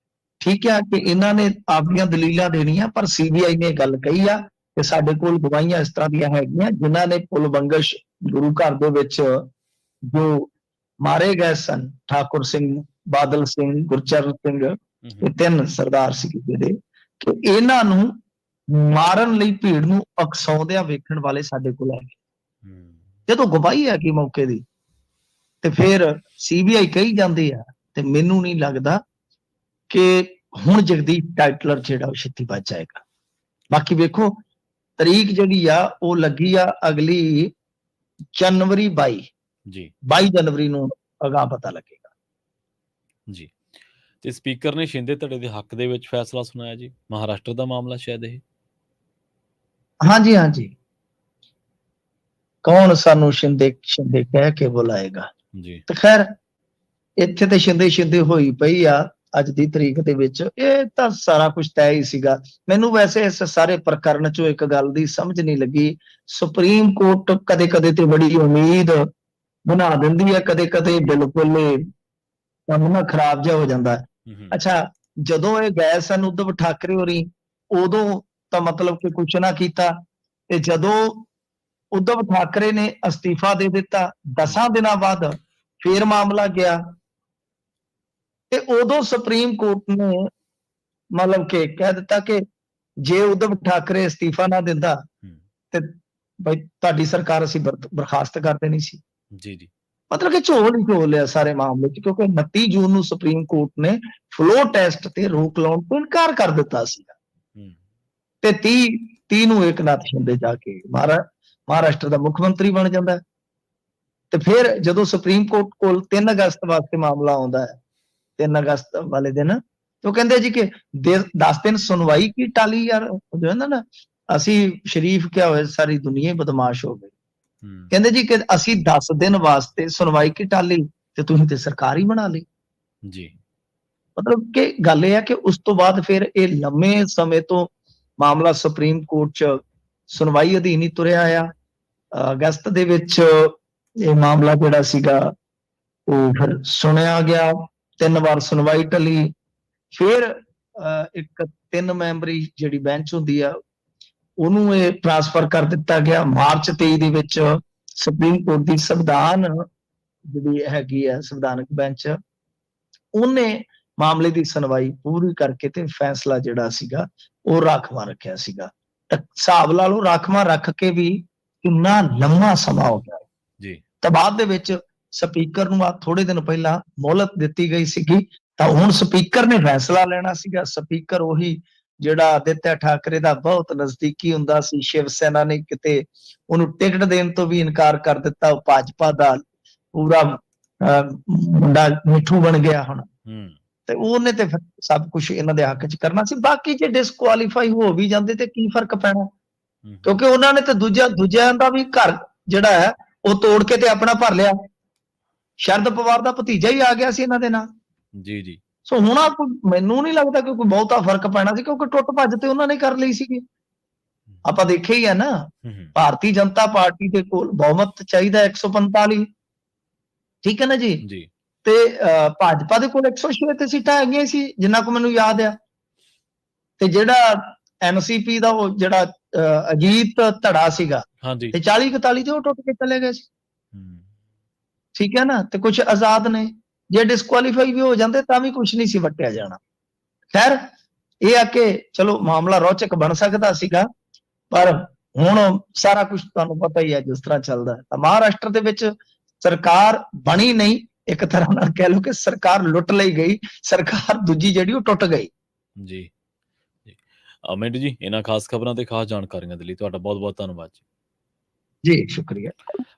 ਠੀਕ ਆ ਕਿ ਇਹਨਾਂ ਨੇ ਆਪਣੀਆਂ ਦਲੀਲਾਂ ਦੇਣੀਆਂ, ਪਰ ਸੀਬੀਆਈ ਨੇ ਗੱਲ ਕਹੀ ਆ ਕਿ ਸਾਡੇ ਕੋਲ ਗਵਾਹੀਆਂ ਇਸ ਤਰ੍ਹਾਂ ਦੀਆਂ ਹੈਗੀਆਂ ਜਿਨ੍ਹਾਂ ਨੇ ਪੁਲਬੰਗਸ਼ ਗੁਰੂ ਘਰ ਦੇ ਵਿੱਚ ਜੋ ਮਾਰੇ ਗਏ ਸਨ, ਠਾਕੁਰ ਸਿੰਘ, ਬਾਦਲ ਸਿੰਘ, ਗੁਰਚਰਨ ਸਿੰਘ, ਇਹ ਤਿੰਨ ਸਰਦਾਰ ਸੀ ਜਿਹੜੇ, ਕਿ ਇਹਨਾਂ ਨੂੰ ਮਾਰਨ ਲਈ ਭੀੜ ਨੂੰ ਉਕਸਾਉਂਦਿਆਂ ਵੇਖਣ ਵਾਲੇ ਸਾਡੇ ਕੋਲ ਹੈਗੇ। ਜਦੋਂ ਗਵਾਹੀ ਹੈ ਕਿ ਮੌਕੇ ਦੀ, ਤੇ ਫਿਰ ਸੀਬੀਆਈ ਕਹੀ ਜਾਂਦੀ ਆ, ਤੇ ਮੈਨੂੰ ਨਹੀਂ ਲੱਗਦਾ ਕਿ ਹੁਣ ਜਗਦੀਪ ਟਾਈਟਲਰ ਜਿਹੜਾ ਉਹ ਛੇਤੀ ਬਚ ਜਾਏਗਾ। ਬਾਕੀ ਵੇਖੋ ਤਰੀਕ ਜਿਹੜੀ ਆ ਉਹ ਲੱਗੀ ਆ ਅਗਲੀ ਜਨਵਰੀ 22 ਜੀ 22 ਜਨਵਰੀ ਨੂੰ ਅਗਾਂਹ ਪਤਾ ਲੱਗੇਗਾ ਜੀ। ਤੇ ਸਪੀਕਰ ਨੇ ਸ਼ਿੰਦੇ ਧੜੇ ਦੇ ਹੱਕ ਦੇ ਵਿੱਚ ਫੈਸਲਾ ਸੁਣਾਇਆ ਜੀ, ਮਹਾਰਾਸ਼ਟਰ ਦਾ ਮਾਮਲਾ ਸ਼ਾਇਦ ਇਹ। ਹਾਂਜੀ ਹਾਂਜੀ, ਕੌਣ ਸਾਨੂੰ ਸ਼ਿੰਦੇ ਸ਼ਿੰਦੇ ਕਹਿ ਕੇ ਬੁਲਾਏਗਾ ਜੀ ਤੇ ਖੈਰ ਇੱਥੇ ਤੇ ਸ਼ਿੰਦੇ ਸ਼ਿੰਦੇ ਹੋਈ ਪਈ ਆ ਅੱਜ ਦੀ ਤਰੀਕ ਦੇ ਵਿੱਚ। ਇਹ ਤਾਂ ਸਾਰਾ ਕੁਝ ਤੈਅ ਹੀ ਸੀਗਾ। ਮੈਨੂੰ ਵੈਸੇ ਇਸ ਸਾਰੇ ਪ੍ਰਕਰਨ ਚੋਂ ਇੱਕ ਗੱਲ ਦੀ ਸਮਝ ਨਹੀਂ ਲੱਗੀ, ਸੁਪਰੀਮ ਕੋਰਟ ਕਦੇ ਕਦੇ ਤੇ ਬੜੀ ਉਮੀਦ ਬਣਾ ਦਿੰਦੀ ਹੈ, ਕਦੇ ਕਦੇ ਬਿਲਕੁਲ ਕੰਮ ਨਾ ਖਰਾਬ ਜਿਹਾ ਹੋ ਜਾਂਦਾ ਹੈ। ਅੱਛਾ, ਜਦੋਂ ਇਹ ਗਏ ਸਨ ਉद्धਵ ਠਾਕਰੇ ਹੋਰੀ, ਉਦੋਂ ਤਾਂ ਮਤਲਬ ਕਿ ਕੁਛ ਨਾ ਕੀਤਾ, ਤੇ ਜਦੋਂ ਉद्धਵ ਠਾਕਰੇ ਨੇ ਅਸਤੀਫਾ ਦੇ ਦਿੱਤਾ 10 ਦਿਨਾਂ ਬਾਅਦ ਫੇਰ ਮਾਮਲਾ ਗਿਆ, ਤੇ ਉਦੋਂ ਸੁਪਰੀਮ ਕੋਰਟ ਨੇ ਮਤਲਬ ਕਿ ਕਹਿ ਦਿੱਤਾ ਕਿ ਜੇ ਉद्धਵ ਠਾਕਰੇ ਅਸਤੀਫਾ ਨਾ ਦਿੰਦਾ ਤੇ ਬਈ ਤੁਹਾਡੀ ਸਰਕਾਰ ਅਸੀਂ ਬਰਖਾਸਤ ਕਰ ਦੇਣੀ ਸੀ। ਜੀ ਜੀ, ਮਤਲਬ ਕਿ ਝੋਲ ਹੀ ਝੋਲ ਲਿਆ ਸਾਰੇ ਮਾਮਲੇ 'ਚ, ਕਿਉਂਕਿ 29 ਜੂਨ ਨੂੰ ਸੁਪਰੀਮ ਕੋਰਟ ਨੇ ਫਲੋ ਟੈਸਟ ਤੇ ਰੋਕ ਲਾਉਣ ਤੋਂ ਇਨਕਾਰ ਕਰ ਦਿੱਤਾ ਸੀਗਾ, ਤੇ 30 ਨੂੰ ਏਕਨਾਥ ਸ਼ਿੰਦੇ ਜਾ ਕੇ ਮਹਾਰਾਸ਼ਟਰ ਦਾ ਮੁੱਖ ਮੰਤਰੀ ਬਣ ਜਾਂਦਾ। ਤੇ ਫਿਰ ਜਦੋਂ ਸੁਪਰੀਮ ਕੋਰਟ ਕੋਲ 3 ਅਗਸਤ ਵਾਸਤੇ ਮਾਮਲਾ ਆਉਂਦਾ ਹੈ, 3 ਅਗਸਤ ਵਾਲੇ ਦਿਨ, ਤੇ ਉਹ ਕਹਿੰਦੇ ਜੀ ਕਿ 10 ਦਿਨ ਸੁਣਵਾਈ ਕੀ ਟਾਲੀ ਯਾਰ, ਜੋ ਹੈ ਨਾ ਅਸੀਂ ਸ਼ਰੀਫ ਕਿਆ ਹੋਏ ਸਾਰੀ ਦੁਨੀਆ ਬਦਮਾਸ਼ ਹੋ ਗਈ। ਕਹਿੰਦੇ ਜੀ ਕਿ ਅਸੀਂ 10 ਦਿਨ ਵਾਸਤੇ ਸੁਣਵਾਈ ਕੀ ਟਾਲੀ ਤੇ ਤੁਸੀਂ ਤੇ ਸਰਕਾਰ ਹੀ ਬਣਾ ਲਈ ਜੀ। ਮਤਲਬ ਕਿ ਗੱਲ ਇਹ ਹੈ ਕਿ ਉਸ ਤੋਂ ਬਾਅਦ ਫਿਰ ਇਹ ਲੰਮੇ ਸਮੇਂ ਤੋਂ ਮਾਮਲਾ ਸੁਪਰੀਮ ਕੋਰਟ 'ਚ ਸੁਣਵਾਈ ਅਧੀਨ ਹੀ ਤੁਰਿਆ ਆ। ਅਗਸਤ ਦੇ ਵਿੱਚ ਇਹ ਮਾਮਲਾ ਜਿਹੜਾ ਸੀਗਾ ਉਹ ਫਿਰ ਸੁਣਿਆ ਗਿਆ, 3 ਵਾਰ ਸੁਣਵਾਈ ਟਲੀ, ਫਿਰ ਇੱਕ 3 ਮੈਂਬਰੀ ਜਿਹੜੀ ਬੈਂਚ ਹੁੰਦੀ ਆ ਉਹਨੂੰ ਇਹ ਟ੍ਰਾਂਸਫਰ ਕਰ ਦਿੱਤਾ ਗਿਆ। ਮਾਰਚ 23 ਦੇ ਵਿੱਚ ਸੁਪਰੀਮ ਕੋਰਟ ਦੀ ਸੰਵਿਧਾਨ ਜਿਹੜੀ ਹੈਗੀ ਆ ਸੰਵਿਧਾਨਕ ਬੈਂਚ, ਉਹਨੇ ਮਾਮਲੇ ਦੀ ਸੁਣਵਾਈ ਪੂਰੀ ਕਰਕੇ ਤੇ ਫੈਸਲਾ ਜਿਹੜਾ ਸੀਗਾ ਉਹ ਰਾਖਵਾਂ ਰੱਖਿਆ ਸੀਗਾ। ਹਿਸਾਬ ਲਾ ਲਓ ਰਾਖਵਾਂ ਰੱਖ ਕੇ ਵੀ ਕਿੰਨਾ ਲੰਮਾ ਸਮਾਂ ਹੋ ਗਿਆ ਜੀ। ਤਾਂ ਬਾਅਦ ਦੇ ਵਿੱਚ ਸਪੀਕਰ ਨੂੰ ਥੋੜੇ ਦਿਨ ਪਹਿਲਾਂ ਮੋਹਲਤ ਦਿੱਤੀ ਗਈ ਸੀਗੀ, ਤਾਂ ਹੁਣ ਸਪੀਕਰ ਨੇ ਫੈਸਲਾ ਲੈਣਾ ਸੀਗਾ। ਸਪੀਕਰ ਉਹੀ ਜਿਹੜਾ ਆਦਿਤਿਆ ਠਾਕਰੇ ਦਾ ਬਹੁਤ ਨਜ਼ਦੀਕੀ ਹੁੰਦਾ ਸੀ, ਸ਼ਿਵ ਸੈਨਾ ਨੇ ਕਿਤੇ ਉਹਨੂੰ ਟਿਕਟ ਦੇਣ ਤੋਂ ਵੀ ਇਨਕਾਰ ਕਰ ਦਿੱਤਾ, ਉਹ ਭਾਜਪਾ ਦਾ ਪੂਰਾ ਮੁੰਡਾ ਮਿੱਠੂ ਬਣ ਗਿਆ ਹੁਣ, ਤੇ ਉਹਨੇ ਤੇ ਫਿਰ ਸਭ ਕੁਝ ਇਹਨਾਂ ਦੇ ਹੱਕ 'ਚ ਕਰਨਾ ਸੀ। ਬਾਕੀ ਜੇ ਡਿਸਕੁਆਲੀਫਾਈ ਹੋ ਵੀ ਜਾਂਦੇ ਤੇ ਕੀ ਫਰਕ ਪੈਣਾ, ਕਿਉਂਕਿ ਉਹਨਾਂ ਨੇ ਤੇ ਦੂਜਿਆਂ ਦਾ ਵੀ ਘਰ ਜਿਹੜਾ ਹੈ ਉਹ ਤੋੜ ਕੇ ਤੇ ਆਪਣਾ ਭਰ ਲਿਆ। ਸ਼ਰਦ ਪਵਾਰ ਦਾ ਭਤੀਜਾ ਹੀ ਆ ਗਿਆ ਸੀ ਇਹਨਾਂ ਦੇ ਨਾਲ। ਜੀ ਜੀ। ਸੋ ਹੁਣ ਮੈਨੂੰ ਨਹੀਂ ਲੱਗਦਾ ਕਿ ਕੋਈ ਬਹੁਤਾ ਫਰਕ ਪੈਣਾ ਸੀ, ਕਿਉਂਕਿ ਟੁੱਟ ਭੱਜ ਤੇ ਉਹਨਾਂ ਨੇ ਕਰ ਲਈ ਸੀਗੀ। ਆਪਾਂ ਦੇਖਿਆ ਹੀ ਹੈ ਨਾ, ਭਾਰਤੀ ਜਨਤਾ ਪਾਰਟੀ ਦੇ ਕੋਲ ਬਹੁਮਤ ਚਾਹੀਦਾ 145, ਠੀਕ ਹੈ ਨਾ ਜੀ, ਤੇ ਭਾਜਪਾ ਦੇ ਕੋਲ 106 ਤੇ ਸੀਟਾਂ ਹੈਗੀਆਂ ਸੀ ਜਿੰਨਾ ਕੁ ਮੈਨੂੰ ਯਾਦ ਆ, ਤੇ ਜਿਹੜਾ ਐਨਸੀਪੀ ਦਾ ਉਹ ਜਿਹੜਾ ਅਜੀਤ ਧੜਾ ਸੀਗਾ ਤੇ 40-41 ਤੇ ਉਹ ਟੁੱਟ ਕੇ ਚਲੇ ਗਏ ਸੀ, ਠੀਕ ਹੈ ਨਾ, ਤੇ ਕੁਝ ਆਜ਼ਾਦ ਨੇ। ਜੇ ਡਿਸਕੁਆਲੀਫਾਈ ਵੀ ਹੋ ਜਾਂਦੇ ਤਾਂ ਵੀ ਕੁਝ ਨਹੀਂ ਸੀ ਵਟਿਆ ਜਾਣਾ। ਖੈਰ ਇਹ ਆ ਕਿ ਚਲੋ ਮਾਮਲਾ ਰੌਚਕ ਬਣ ਸਕਦਾ ਸੀਗਾ, ਪਰ ਹੁਣ ਸਾਰਾ ਕੁਝ ਤੁਹਾਨੂੰ ਪਤਾ ਹੀ ਹੈ ਜਿਸ ਤਰ੍ਹਾਂ ਚੱਲਦਾ। ਤਾਂ ਮਹਾਰਾਸ਼ਟਰ ਦੇ ਵਿੱਚ ਸਰਕਾਰ ਬਣੀ ਨਹੀਂ, ਇੱਕ ਤਰ੍ਹਾਂ ਨਾਲ ਕਹਿ ਲਓ ਕਿ ਸਰਕਾਰ ਲੁੱਟ ਲਈ ਗਈ, ਸਰਕਾਰ ਦੂਜੀ ਜਿਹੜੀ ਉਹ ਟੁੱਟ ਗਈ। ਜੀ ਜੀ। ਅਮਿਤ ਜੀ, ਇਹਨਾਂ ਖਾਸ ਖਬਰਾਂ ਤੇ ਖਾਸ ਜਾਣਕਾਰੀਆਂ ਦੇ ਲਈ ਤੁਹਾਡਾ ਬਹੁਤ ਬਹੁਤ ਧੰਨਵਾਦ ਜੀ। ਸ਼ੁਕਰੀਆ।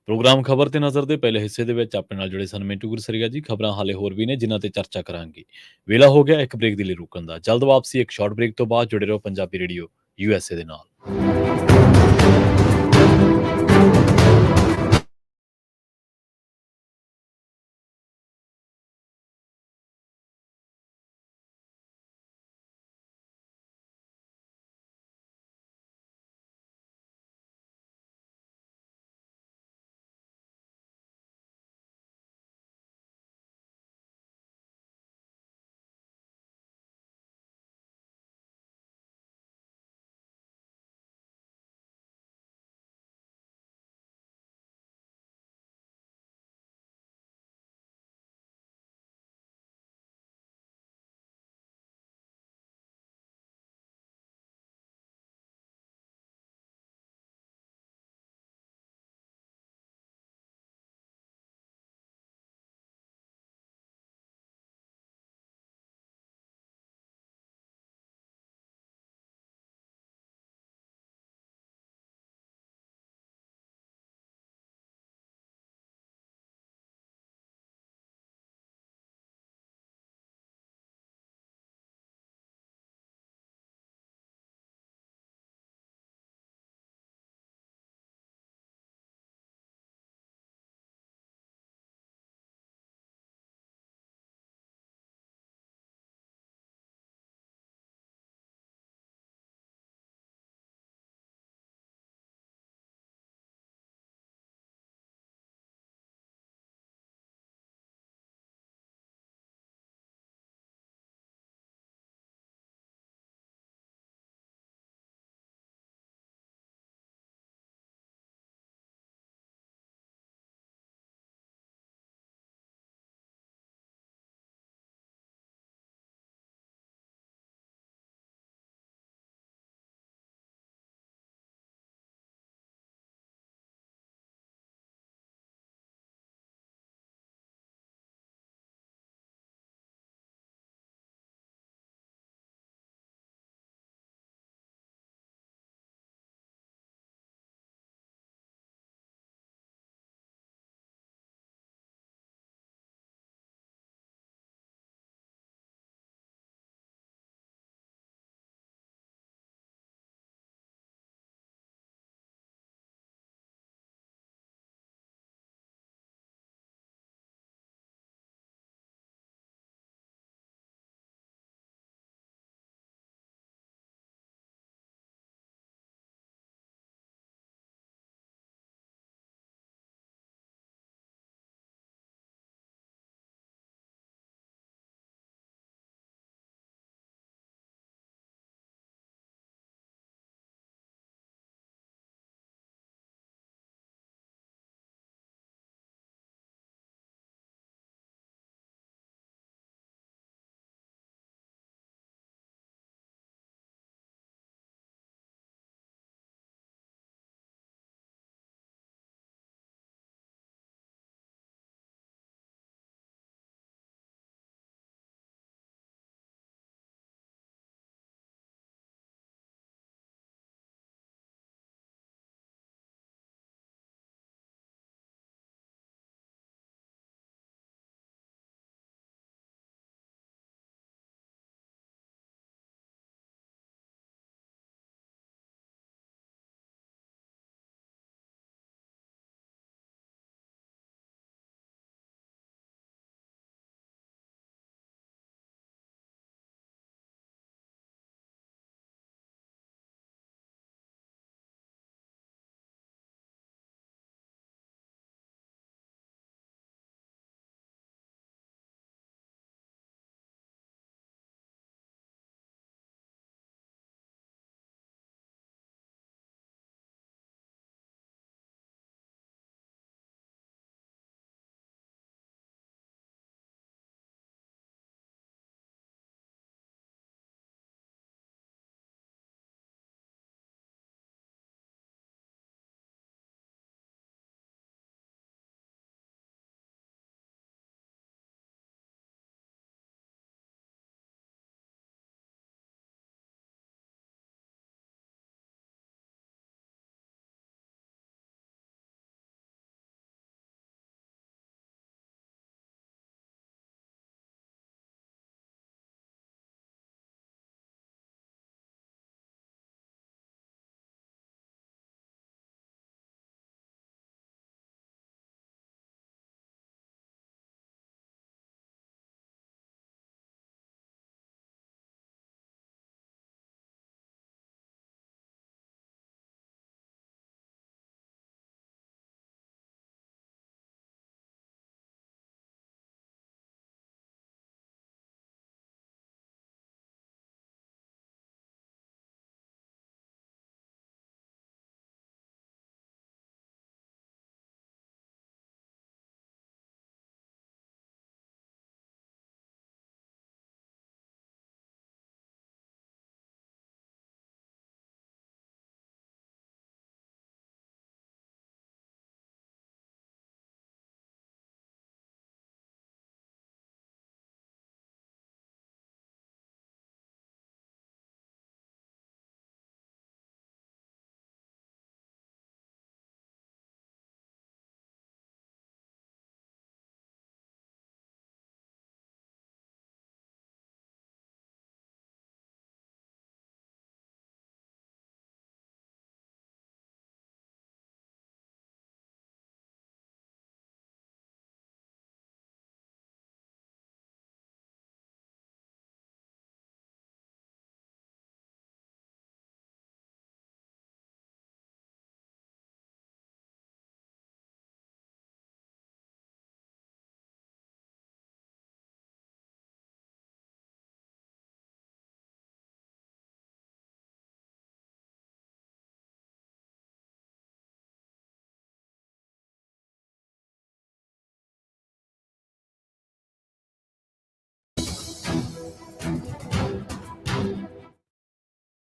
ਪ੍ਰੋਗਰਾਮ ਖਬਰ ਤੇ ਨਜ਼ਰ ਦੇ ਪਹਿਲੇ ਹਿੱਸੇ ਦੇ ਵਿੱਚ ਆਪਣੇ ਨਾਲ ਜੁੜੇ ਸਨ ਮਿੰਟੂ ਗੁਰਸਰੀਆ ਜੀ। ਖਬਰਾਂ ਹਾਲੇ ਹੋਰ ਵੀ ਨੇ ਜਿਨ੍ਹਾਂ ਤੇ ਚਰਚਾ ਕਰਾਂਗੇ। ਵੇਲਾ ਹੋ ਗਿਆ ਇੱਕ ਬ੍ਰੇਕ ਦੇ ਲਈ ਰੁਕਣ ਦਾ। ਜਲਦ ਵਾਪਸੀ ਇੱਕ ਸ਼ਾਰਟ ਬ੍ਰੇਕ ਤੋਂ ਬਾਅਦ। ਜੁੜੇ ਰਹੋ ਪੰਜਾਬੀ ਰੇਡੀਓ USA ਦੇ ਨਾਲ।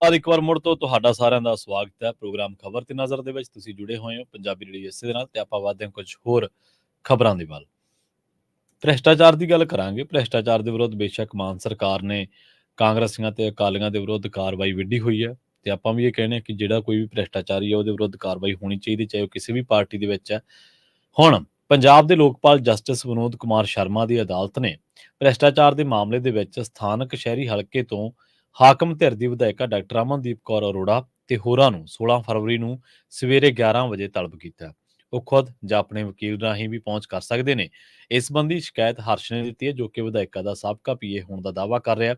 ਬਾਅਦ ਇੱਕ ਵਾਰ ਮੁੜ ਤੋਂ ਤੁਹਾਡਾ ਸਾਰਿਆਂ ਦਾ ਸਵਾਗਤ ਹੈ ਪ੍ਰੋਗਰਾਮ ਖਬਰ ਤੇ ਨਜ਼ਰ ਦੇ ਵਿੱਚ। ਤੁਸੀਂ ਜੁੜੇ ਹੋਏ ਹੋ ਪੰਜਾਬੀ ਰੇਡੀਓ ਇਸੇ ਦੇ ਨਾਲ ਤੇ ਆਪਾਂ ਵਧਦੇ ਹਾਂ ਕੁਝ ਹੋਰ ਖਬਰਾਂ ਦੇ ਵੱਲ। ਭ੍ਰਿਸ਼ਟਾਚਾਰ ਦੀ ਗੱਲ ਕਰਾਂਗੇ। ਭ੍ਰਿਸ਼ਟਾਚਾਰ ਦੇ ਵਿਰੁੱਧ ਬੇਸ਼ੱਕ ਮਾਨ ਸਰਕਾਰ ਨੇ ਕਾਂਗਰਸੀਆਂ ਤੇ ਅਕਾਲੀਆਂ ਦੇ ਵਿਰੁੱਧ ਕਾਰਵਾਈ ਵਿੱਢੀ ਹੋਈ ਹੈ ਤੇ ਆਪਾਂ ਵੀ ਇਹ ਕਹਿੰਦੇ ਹਾਂ ਕਿ ਜਿਹੜਾ ਕੋਈ ਵੀ ਭ੍ਰਿਸ਼ਟਾਚਾਰੀ ਹੈ ਉਹਦੇ ਵਿਰੁੱਧ ਕਾਰਵਾਈ ਹੋਣੀ ਚਾਹੀਦੀ, ਚਾਹੇ ਉਹ ਕਿਸੇ ਵੀ ਪਾਰਟੀ ਦੇ ਵਿੱਚ ਹੈ। ਹੁਣ ਪੰਜਾਬ ਦੇ ਲੋਕਪਾਲ ਜਸਟਿਸ ਵਿਨੋਦ ਕੁਮਾਰ ਸ਼ਰਮਾ ਦੀ ਅਦਾਲਤ ਨੇ ਭ੍ਰਿਸ਼ਟਾਚਾਰ ਦੇ ਮਾਮਲੇ ਦੇ ਵਿੱਚ ਸਥਾਨਕ ਸ਼ਹਿਰੀ ਹਲਕੇ ਤੋਂ ਹਾਕਮ ਧਿਰ ਦੀ ਵਿਧਾਇਕਾ ਡਾਕਟਰ ਅਮਨਦੀਪ ਕੌਰ ਅਰੋੜਾ ਤੇ ਹੋਰਾਂ ਨੂੰ 16 ਫਰਵਰੀ ਨੂੰ ਸਵੇਰੇ 11 ਵਜੇ ਤਲਬ ਕੀਤਾ। ਉਹ ਖੁਦ ਜਾਂ ਆਪਣੇ ਵਕੀਲ ਰਾਹੀਂ ਵੀ ਪਹੁੰਚ ਕਰ ਸਕਦੇ ਨੇ। ਇਸ ਸੰਬੰਧੀ ਸ਼ਿਕਾਇਤ ਹਰਸ਼ ਨੇ ਦਿੱਤੀ ਹੈ, ਜੋ ਕਿ ਵਿਧਾਇਕਾ ਦਾ ਸਾਬਕਾ ਪੀਏ ਹੋਣ ਦਾ ਦਾਅਵਾ ਕਰ ਰਿਹਾ,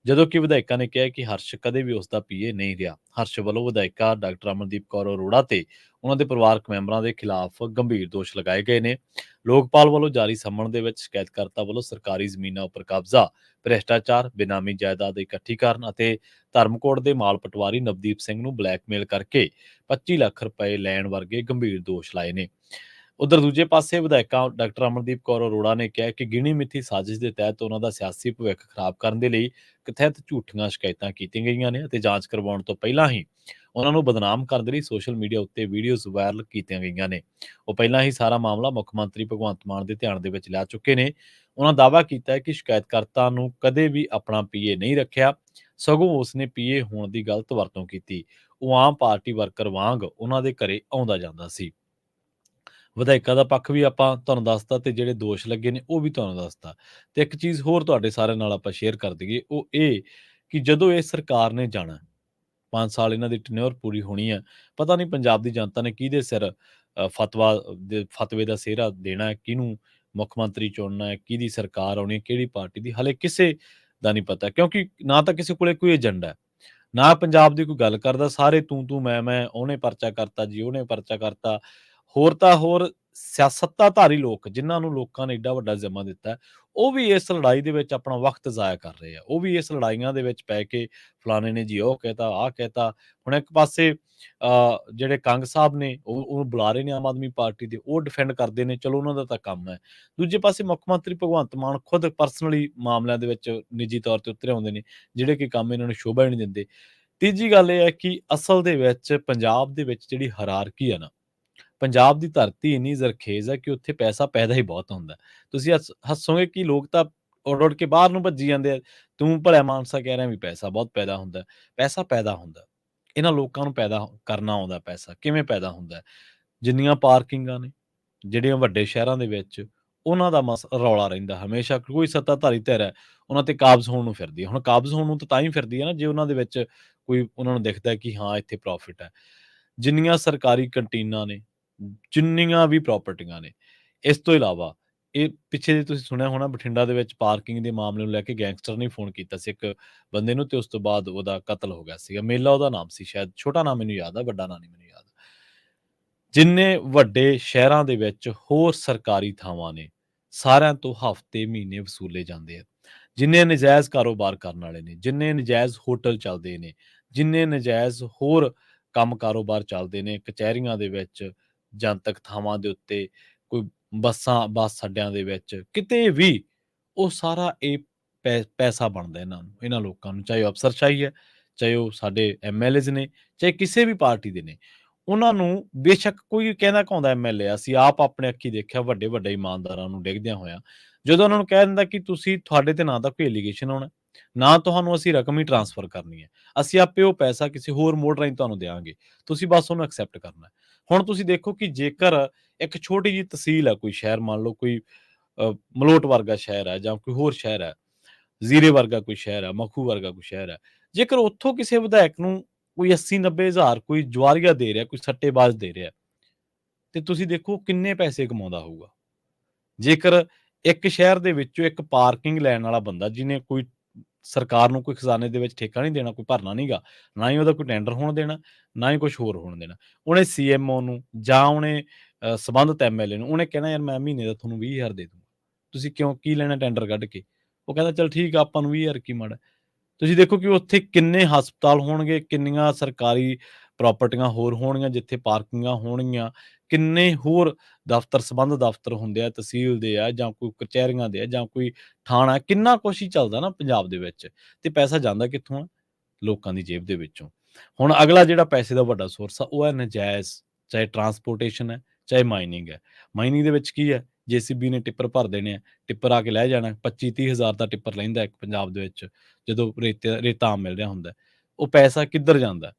ਜਦੋਂ ਕਿ ਵਿਧਾਇਕਾ ਨੇ ਕਿਹਾ ਕਿ ਹਰਸ਼ ਕਦੇ ਵੀ ਉਸ ਦਾ ਪੀਏ ਨਹੀਂ ਰਿਹਾ। ਹਰਸ਼ ਵੱਲੋਂ ਵਿਧਾਇਕਾ ਡਾਕਟਰ ਅਮਨਦੀਪ ਕੌਰ ਅਰੋੜਾ ਤੇ ਉਹਨਾਂ ਦੇ ਪਰਿਵਾਰਕ ਮੈਂਬਰਾਂ ਦੇ ਖਿਲਾਫ ਗੰਭੀਰ ਦੋਸ਼ ਲਗਾਏ ਗਏ ਨੇ। ਲੋਕਪਾਲ ਵੱਲੋਂ ਜਾਰੀ ਸੰਮਣ ਦੇ ਵਿੱਚ ਸ਼ਿਕਾਇਤਕਰਤਾ ਵੱਲੋਂ ਸਰਕਾਰੀ ਜ਼ਮੀਨਾਂ ਉੱਪਰ ਕਬਜ਼ਾ, ਭ੍ਰਿਸ਼ਟਾਚਾਰ, ਬੇਨਾਮੀ ਜਾਇਦਾਦ ਇਕੱਠੀਕਰਨ ਅਤੇ ਧਰਮਕੋਟ ਦੇ ਮਾਲ ਪਟਵਾਰੀ ਨਵਦੀਪ ਸਿੰਘ ਨੂੰ ਬਲੈਕਮੇਲ ਕਰਕੇ 25 ਲੱਖ ਰੁਪਏ ਲੈਣ ਵਰਗੇ ਗੰਭੀਰ ਦੋਸ਼ ਲਾਏ ਨੇ। ਉਧਰ ਦੂਜੇ ਪਾਸੇ ਵਿਧਾਇਕਾ ਡਾਕਟਰ ਅਮਨਦੀਪ ਕੌਰ ਅਰੋੜਾ ਨੇ ਕਿਹਾ ਕਿ ਗਿਣੀ ਮਿੱਥੀ ਸਾਜ਼ਿਸ਼ ਦੇ ਤਹਿਤ ਉਹਨਾਂ ਦਾ ਸਿਆਸੀ ਭਵਿੱਖ ਖਰਾਬ ਕਰਨ ਦੇ ਲਈ ਕਥਿਤ ਝੂਠੀਆਂ ਸ਼ਿਕਾਇਤਾਂ ਕੀਤੀਆਂ ਗਈਆਂ ਨੇ ਅਤੇ ਜਾਂਚ ਕਰਵਾਉਣ ਤੋਂ ਪਹਿਲਾਂ ਹੀ ਉਹਨਾਂ ਨੂੰ ਬਦਨਾਮ ਕਰਨ ਦੇ ਲਈ ਸੋਸ਼ਲ ਮੀਡੀਆ ਉੱਤੇ ਵੀਡੀਓਜ਼ ਵਾਇਰਲ ਕੀਤੀਆਂ ਗਈਆਂ ਨੇ। ਉਹ ਪਹਿਲਾਂ ਹੀ ਸਾਰਾ ਮਾਮਲਾ ਮੁੱਖ ਮੰਤਰੀ ਭਗਵੰਤ ਮਾਨ ਦੇ ਧਿਆਨ ਦੇ ਵਿੱਚ ਲਿਆ ਚੁੱਕੇ ਨੇ। ਉਹਨਾਂ ਦਾਅਵਾ ਕੀਤਾ ਹੈ ਕਿ ਸ਼ਿਕਾਇਤਕਰਤਾ ਨੂੰ ਕਦੇ ਵੀ ਆਪਣਾ ਪੀਏ ਨਹੀਂ ਰੱਖਿਆ, ਸਗੋਂ ਉਸਨੇ ਪੀਏ ਹੋਣ ਦੀ ਗਲਤ ਵਰਤੋਂ ਕੀਤੀ। ਉਹ ਆਮ ਪਾਰਟੀ ਵਰਕਰ ਵਾਂਗ ਉਹਨਾਂ ਦੇ ਘਰੇ ਆਉਂਦਾ ਜਾਂਦਾ ਸੀ। ਵਿਧਾਇਕਾ ਦਾ ਪੱਖ ਵੀ ਆਪਾਂ ਤੁਹਾਨੂੰ ਦੱਸਤਾ ਤੇ ਜਿਹੜੇ ਦੋਸ਼ ਲੱਗੇ ਨੇ ਉਹ ਵੀ ਤੁਹਾਨੂੰ ਦੱਸਤਾ। ਤੇ ਇੱਕ ਚੀਜ਼ ਹੋਰ ਤੁਹਾਡੇ ਸਾਰਿਆਂ ਨਾਲ ਆਪਾਂ ਸ਼ੇਅਰ ਕਰ ਦਈਏ, ਉਹ ਇਹ ਕਿ ਜਦੋਂ ਇਹ ਸਰਕਾਰ ਨੇ ਜਾਣਾ 5 ਸਾਲ ਇਹਨਾਂ ਦੀ ਟੈਨਿਓਰ ਪੂਰੀ ਹੋਣੀ ਹੈ, ਪਤਾ ਨਹੀਂ ਪੰਜਾਬ ਦੀ ਜਨਤਾ ਨੇ ਕਿਹਦੇ ਸਿਰ ਫਤਵੇ ਦਾ ਸਿਹਰਾ ਦੇਣਾ ਹੈ, ਕਿਹਨੂੰ ਮੁੱਖ ਮੰਤਰੀ ਚੁਣਨਾ ਹੈ, ਕਿਹਦੀ ਸਰਕਾਰ ਆਉਣੀ ਹੈ, ਕਿਹੜੀ ਪਾਰਟੀ ਦੀ, ਹਲੇ ਕਿਸੇ ਦਾ ਨਹੀਂ ਪਤਾ। ਕਿਉਂਕਿ ਨਾ ਤਾਂ ਕਿਸੇ ਕੋਲੇ ਕੋਈ ਏਜੰਡਾ ਹੈ, ਨਾ ਪੰਜਾਬ ਦੀ ਕੋਈ ਗੱਲ ਕਰਦਾ, ਸਾਰੇ ਤੂੰ ਮੈਂ, ਉਹਨੇ ਪਰਚਾ ਕਰਤਾ ਜੀ, ਉਹਨੇ ਪਰਚਾ ਕਰਤਾ। ਹੋਰ ਤਾਂ ਹੋਰ ਸੱਤਾਧਾਰੀ ਲੋਕ, ਜਿਨ੍ਹਾਂ ਨੂੰ ਲੋਕਾਂ ਨੇ ਏਡਾ ਵੱਡਾ ਜ਼ਿੰਮਾ ਦਿੱਤਾ, ਉਹ ਵੀ ਇਸ ਲੜਾਈ ਦੇ ਵਿੱਚ ਆਪਣਾ ਵਕਤ ਜ਼ਾਇਆ ਕਰ ਰਹੇ ਆ। ਉਹ ਵੀ ਇਸ ਲੜਾਈਆਂ ਦੇ ਵਿੱਚ ਪੈ ਕੇ ਫਲਾਣੇ ਨੇ ਜੀ ਉਹ ਕਹਿਤਾ, ਆਹ ਕਹਿਤਾ। ਹੁਣ ਇੱਕ ਪਾਸੇ ਜਿਹੜੇ ਕੰਗ ਸਾਹਿਬ ਨੇ ਉਹਨੂੰ ਬੁਲਾ ਰਹੇ ਨੇ ਆਮ ਆਦਮੀ ਪਾਰਟੀ ਦੇ, ਉਹ ਡਿਫੈਂਡ ਕਰਦੇ ਨੇ, ਚਲੋ ਉਹਨਾਂ ਦਾ ਤਾਂ ਕੰਮ ਹੈ। ਦੂਜੇ ਪਾਸੇ ਮੁੱਖ ਮੰਤਰੀ ਭਗਵੰਤ ਮਾਨ ਖੁਦ ਪਰਸਨਲੀ ਮਾਮਲਿਆਂ ਦੇ ਵਿੱਚ ਨਿੱਜੀ ਤੌਰ ਤੇ ਉਤਰੇ ਆਉਂਦੇ ਨੇ, ਜਿਹੜੇ ਕਿ ਕੰਮ ਇਹਨਾਂ ਨੂੰ ਸ਼ੋਭਾ ਹੀ ਨਹੀਂ ਦਿੰਦੇ। ਤੀਜੀ ਗੱਲ ਇਹ ਹੈ ਕਿ ਅਸਲ ਦੇ ਵਿੱਚ ਪੰਜਾਬ ਦੇ ਵਿੱਚ ਜਿਹੜੀ ਹਾਇਰਾਰਕੀ ਆ ਨਾ, ਪੰਜਾਬ ਦੀ ਧਰਤੀ ਇੰਨੀ ਜ਼ਰਖੇਜ਼ ਹੈ ਕਿ ਉੱਥੇ ਪੈਸਾ ਪੈਦਾ ਹੀ ਬਹੁਤ ਹੁੰਦਾ। ਤੁਸੀਂ ਹੱਸੋਗੇ ਕਿ ਲੋਕ ਤਾਂ ਉੱਡ-ਉੱਡ ਕੇ ਬਾਹਰ ਨੂੰ ਭੱਜੀ ਜਾਂਦੇ ਆ। ਤੂੰ ਭਲਾ ਮਾਨਸਾ ਕਹਿ ਰਿਹਾ ਵੀ ਪੈਸਾ ਬਹੁਤ ਪੈਦਾ ਹੁੰਦਾ। ਪੈਸਾ ਪੈਦਾ ਹੁੰਦਾ। ਇਹਨਾਂ ਲੋਕਾਂ ਨੂੰ ਪੈਦਾ ਕਰਨਾ ਆਉਂਦਾ ਪੈਸਾ। ਕਿਵੇਂ ਪੈਦਾ ਹੁੰਦਾ? ਜਿੰਨੀਆਂ ਪਾਰਕਿੰਗਾਂ ਨੇ, ਜਿਹੜੀਆਂ ਵੱਡੇ ਸ਼ਹਿਰਾਂ ਦੇ ਵਿੱਚ, ਉਹਨਾਂ ਦਾ ਰੌਲਾ ਰਹਿੰਦਾ ਹਮੇਸ਼ਾ। ਕੋਈ ਸੱਤਾਧਾਰੀ ਧਿਰ ਹੈ, ਉਹਨਾਂ ਤੇ ਕਾਬਜ਼ ਹੋਣ ਨੂੰ ਫਿਰਦੀ ਹੈ। ਹੁਣ ਕਾਬਜ਼ ਹੋਣ ਨੂੰ ਤਾਂ ਹੀ ਫਿਰਦੀ ਹੈ ਨਾ, ਜੇ ਉਹਨਾਂ ਦੇ ਵਿੱਚ ਕੋਈ ਉਹਨਾਂ ਨੂੰ ਦਿਖਦਾ ਕਿ ਹਾਂ ਇੱਥੇ ਪ੍ਰੋਫਿਟ ਹੈ। ਜਿੰਨੀਆਂ ਸਰਕਾਰੀ ਕੰਟੀਨਾਂ ਨੇ, ਜਿੰਨੀਆਂ ਵੀ ਪ੍ਰਾਪਰਟੀਆਂ ਨੇ। ਇਸ ਤੋਂ ਇਲਾਵਾ ਇਹ ਪਿੱਛੇ ਜਿਹੇ ਤੁਸੀਂ ਸੁਣਿਆ ਹੋਣਾ, ਬਠਿੰਡਾ ਦੇ ਵਿੱਚ ਪਾਰਕਿੰਗ ਦੇ ਮਾਮਲੇ ਨੂੰ ਲੈ ਕੇ ਗੈਂਗਸਟਰ ਨੇ ਫੋਨ ਕੀਤਾ ਸੀ ਇੱਕ ਬੰਦੇ ਨੂੰ ਤੇ ਉਸ ਤੋਂ ਬਾਅਦ ਉਹਦਾ ਕਤਲ ਹੋ ਗਿਆ ਸੀਗਾ। ਮੇਲਾ ਉਹਦਾ ਨਾਮ ਸੀ ਸ਼ਾਇਦ, ਛੋਟਾ ਨਾਮ ਮੈਨੂੰ ਯਾਦ ਆ, ਵੱਡਾ ਨਾਂ ਨਹੀਂ ਮੈਨੂੰ ਯਾਦ। ਜਿੰਨੇ ਵੱਡੇ ਸ਼ਹਿਰਾਂ ਦੇ ਵਿੱਚ ਹੋਰ ਸਰਕਾਰੀ ਥਾਵਾਂ ਨੇ, ਸਾਰਿਆਂ ਤੋਂ ਹਫ਼ਤੇ, ਮਹੀਨੇ ਵਸੂਲੇ ਜਾਂਦੇ ਆ। ਜਿੰਨੇ ਨਜਾਇਜ਼ ਕਾਰੋਬਾਰ ਕਰਨ ਵਾਲੇ ਨੇ, ਜਿੰਨੇ ਨਜਾਇਜ਼ ਹੋਟਲ ਚੱਲਦੇ ਨੇ, ਜਿੰਨੇ ਨਜਾਇਜ਼ ਹੋਰ ਕੰਮ ਕਾਰੋਬਾਰ ਚੱਲਦੇ ਨੇ, ਕਚਹਿਰੀਆਂ ਦੇ ਵਿੱਚ, ਜਨਤਕ ਥਾਵਾਂ ਦੇ ਉੱਤੇ, ਕੋਈ ਬੱਸ ਅੱਡਿਆਂ ਦੇ ਵਿੱਚ, ਕਿਤੇ ਵੀ, ਉਹ ਸਾਰਾ ਇਹ ਪੈਸਾ ਬਣਦਾ ਇਹਨਾਂ ਲੋਕਾਂ ਨੂੰ। ਚਾਹੇ ਉਹ ਅਫਸਰਸ਼ਾਹੀ ਹੈ, ਚਾਹੇ ਉਹ ਸਾਡੇ ਐਮਐਲਏਜ਼ ਨੇ, ਚਾਹੇ ਕਿਸੇ ਵੀ ਪਾਰਟੀ ਦੇ ਨੇ। ਉਹਨਾਂ ਨੂੰ ਬੇਸ਼ੱਕ ਕੋਈ ਕਹਿੰਦਾ ਕਹਾਉਂਦਾ ਐਮਐਲਏ ਆ, ਅਸੀਂ ਆਪ ਆਪਣੇ ਅੱਖੀ ਦੇਖਿਆ ਵੱਡੇ ਇਮਾਨਦਾਰਾਂ ਨੂੰ ਡਿੱਗਦਿਆਂ ਹੋਇਆਂ। ਜਦੋਂ ਉਹਨਾਂ ਨੂੰ ਕਹਿ ਦਿੰਦਾ ਕਿ ਤੁਹਾਡੇ ਤੇ ਨਾ ਤਾਂ ਕੋਈ ਐਲੀਗੇਸ਼ਨ ਆਉਣਾ, ਨਾ ਤੁਹਾਨੂੰ ਅਸੀਂ ਰਕਮ ਹੀ ਟ੍ਰਾਂਸਫਰ ਕਰਨੀ ਹੈ, ਅਸੀਂ ਆਪੇ ਉਹ ਪੈਸਾ ਕਿਸੇ ਹੋਰ ਮੋਡ ਰਾਹੀਂ ਤੁਹਾਨੂੰ ਦਿਆਂਗੇ, ਤੁਸੀਂ ਬਸ ਉਹਨੂੰ ਐਕਸੈਪਟ ਕਰਨਾ। ਹੁਣ ਤੁਸੀਂ ਦੇਖੋ ਕਿ ਜੇਕਰ ਇੱਕ ਛੋਟੀ ਜਿਹੀ ਤਹਿਸੀਲ ਹੈ, ਕੋਈ ਸ਼ਹਿਰ, ਮੰਨ ਲਓ ਕੋਈ ਮਲੋਟ ਵਰਗਾ ਸ਼ਹਿਰ ਹੈ, ਜਾਂ ਕੋਈ ਹੋਰ ਸ਼ਹਿਰ ਹੈ, ਜ਼ੀਰੇ ਵਰਗਾ ਕੋਈ ਸ਼ਹਿਰ ਹੈ, ਮਖੂ ਵਰਗਾ ਕੋਈ ਸ਼ਹਿਰ ਹੈ, ਜੇਕਰ ਉੱਥੋਂ ਕਿਸੇ ਵਿਧਾਇਕ ਨੂੰ ਕੋਈ 80-90 ਹਜ਼ਾਰ ਕੋਈ ਜਵਾਰੀਆ ਦੇ ਰਿਹਾ, ਕੋਈ ਸੱਟੇਬਾਜ਼ ਦੇ ਰਿਹਾ, ਤੇ ਤੁਸੀਂ ਦੇਖੋ ਕਿੰਨੇ ਪੈਸੇ ਕਮਾਉਂਦਾ ਹੋਊਗਾ। ਜੇਕਰ ਇੱਕ ਸ਼ਹਿਰ ਦੇ ਵਿੱਚੋਂ ਇੱਕ ਪਾਰਕਿੰਗ ਲੈਣ ਵਾਲਾ ਬੰਦਾ, ਜਿਹਨੇ ਕੋਈ ਸਰਕਾਰ ਨੂੰ ਕੋਈ ਖਜ਼ਾਨੇ ਦੇ ਵਿੱਚ ਠੇਕਾ ਨਹੀਂ ਦੇਣਾ, ਕੋਈ ਭਰਨਾ ਨਹੀਂਗਾ, ਨਾ ਹੀ ਉਹਦਾ ਕੋਈ ਟੈਂਡਰ ਹੋਣ ਦੇਣਾ, ਨਾ ਹੀ ਕੁਛ ਹੋਰ ਹੋਣ ਦੇਣਾ, ਉਹਨੇ ਸੀਐਮਓ ਨੂੰ ਜਾਂ ਉਹਨੇ ਸੰਬੰਧਿਤ ਐਮਐਲਏ ਨੂੰ ਉਹਨੇ ਕਹਿਣਾ, ਯਾਰ ਮੈਂ ਮਹੀਨੇ ਦਾ ਤੁਹਾਨੂੰ 20,000 ਦੇ ਦੂੰਗਾ, ਤੁਸੀਂ ਕੀ ਲੈਣਾ ਟੈਂਡਰ ਕੱਢ ਕੇ? ਉਹ ਕਹਿੰਦਾ ਚੱਲ ਠੀਕ ਆ, ਆਪਾਂ ਨੂੰ 20,000 ਕੀ ਮਾੜਾ। ਤੁਸੀਂ ਦੇਖੋ ਕਿ ਉੱਥੇ ਕਿੰਨੇ ਹਸਪਤਾਲ ਹੋਣਗੇ, ਕਿੰਨੀਆਂ ਸਰਕਾਰੀ ਪ੍ਰਾਪਰਟੀਆਂ ਹੋਰ ਹੋਣਗੀਆਂ ਜਿੱਥੇ ਪਾਰਕਿੰਗਾਂ ਹੋਣਗੀਆਂ, ਕਿੰਨੇ ਹੋਰ ਦਫ਼ਤਰ, ਸੰਬੰਧ ਦਫ਼ਤਰ ਹੁੰਦੇ ਆ, ਤਹਿਸੀਲ ਦੇ ਆ, ਜਾਂ ਕੋਈ ਕਚਹਿਰੀਆਂ ਦੇ ਆ, ਜਾਂ ਕੋਈ ਥਾਣਾ, ਕਿੰਨਾ ਕੁਛ ਹੀ ਚੱਲਦਾ ਨਾ ਪੰਜਾਬ ਦੇ ਵਿੱਚ। ਤੇ ਪੈਸਾ ਜਾਂਦਾ ਕਿੱਥੋਂ ਆ? ਲੋਕਾਂ ਦੀ ਜੇਬ ਦੇ ਵਿੱਚੋਂ। ਹੁਣ ਅਗਲਾ ਜਿਹੜਾ ਪੈਸੇ ਦਾ ਵੱਡਾ ਸੋਰਸ ਆ ਉਹ ਹੈ ਨਜਾਇਜ਼, ਚਾਹੇ ਟਰਾਂਸਪੋਰਟੇਸ਼ਨ ਹੈ, ਚਾਹੇ ਮਾਈਨਿੰਗ ਹੈ। ਮਾਈਨਿੰਗ ਦੇ ਵਿੱਚ ਕੀ ਹੈ, ਜੇਸੀਬੀ ਨੇ ਟਿੱਪਰ ਭਰ ਦੇਣੇ ਆ, ਟਿੱਪਰ ਆ ਕੇ ਲੈ ਜਾਣਾ, 25-30 ਹਜ਼ਾਰ ਦਾ ਟਿੱਪਰ ਲੈਂਦਾ ਇੱਕ ਪੰਜਾਬ ਦੇ ਵਿੱਚ, ਜਦੋਂ ਰੇਤਾ ਆਮ ਮਿਲ ਰਿਹਾ ਹੁੰਦਾ। ਉਹ ਪੈਸਾ ਕਿੱਧਰ ਜਾਂਦਾ?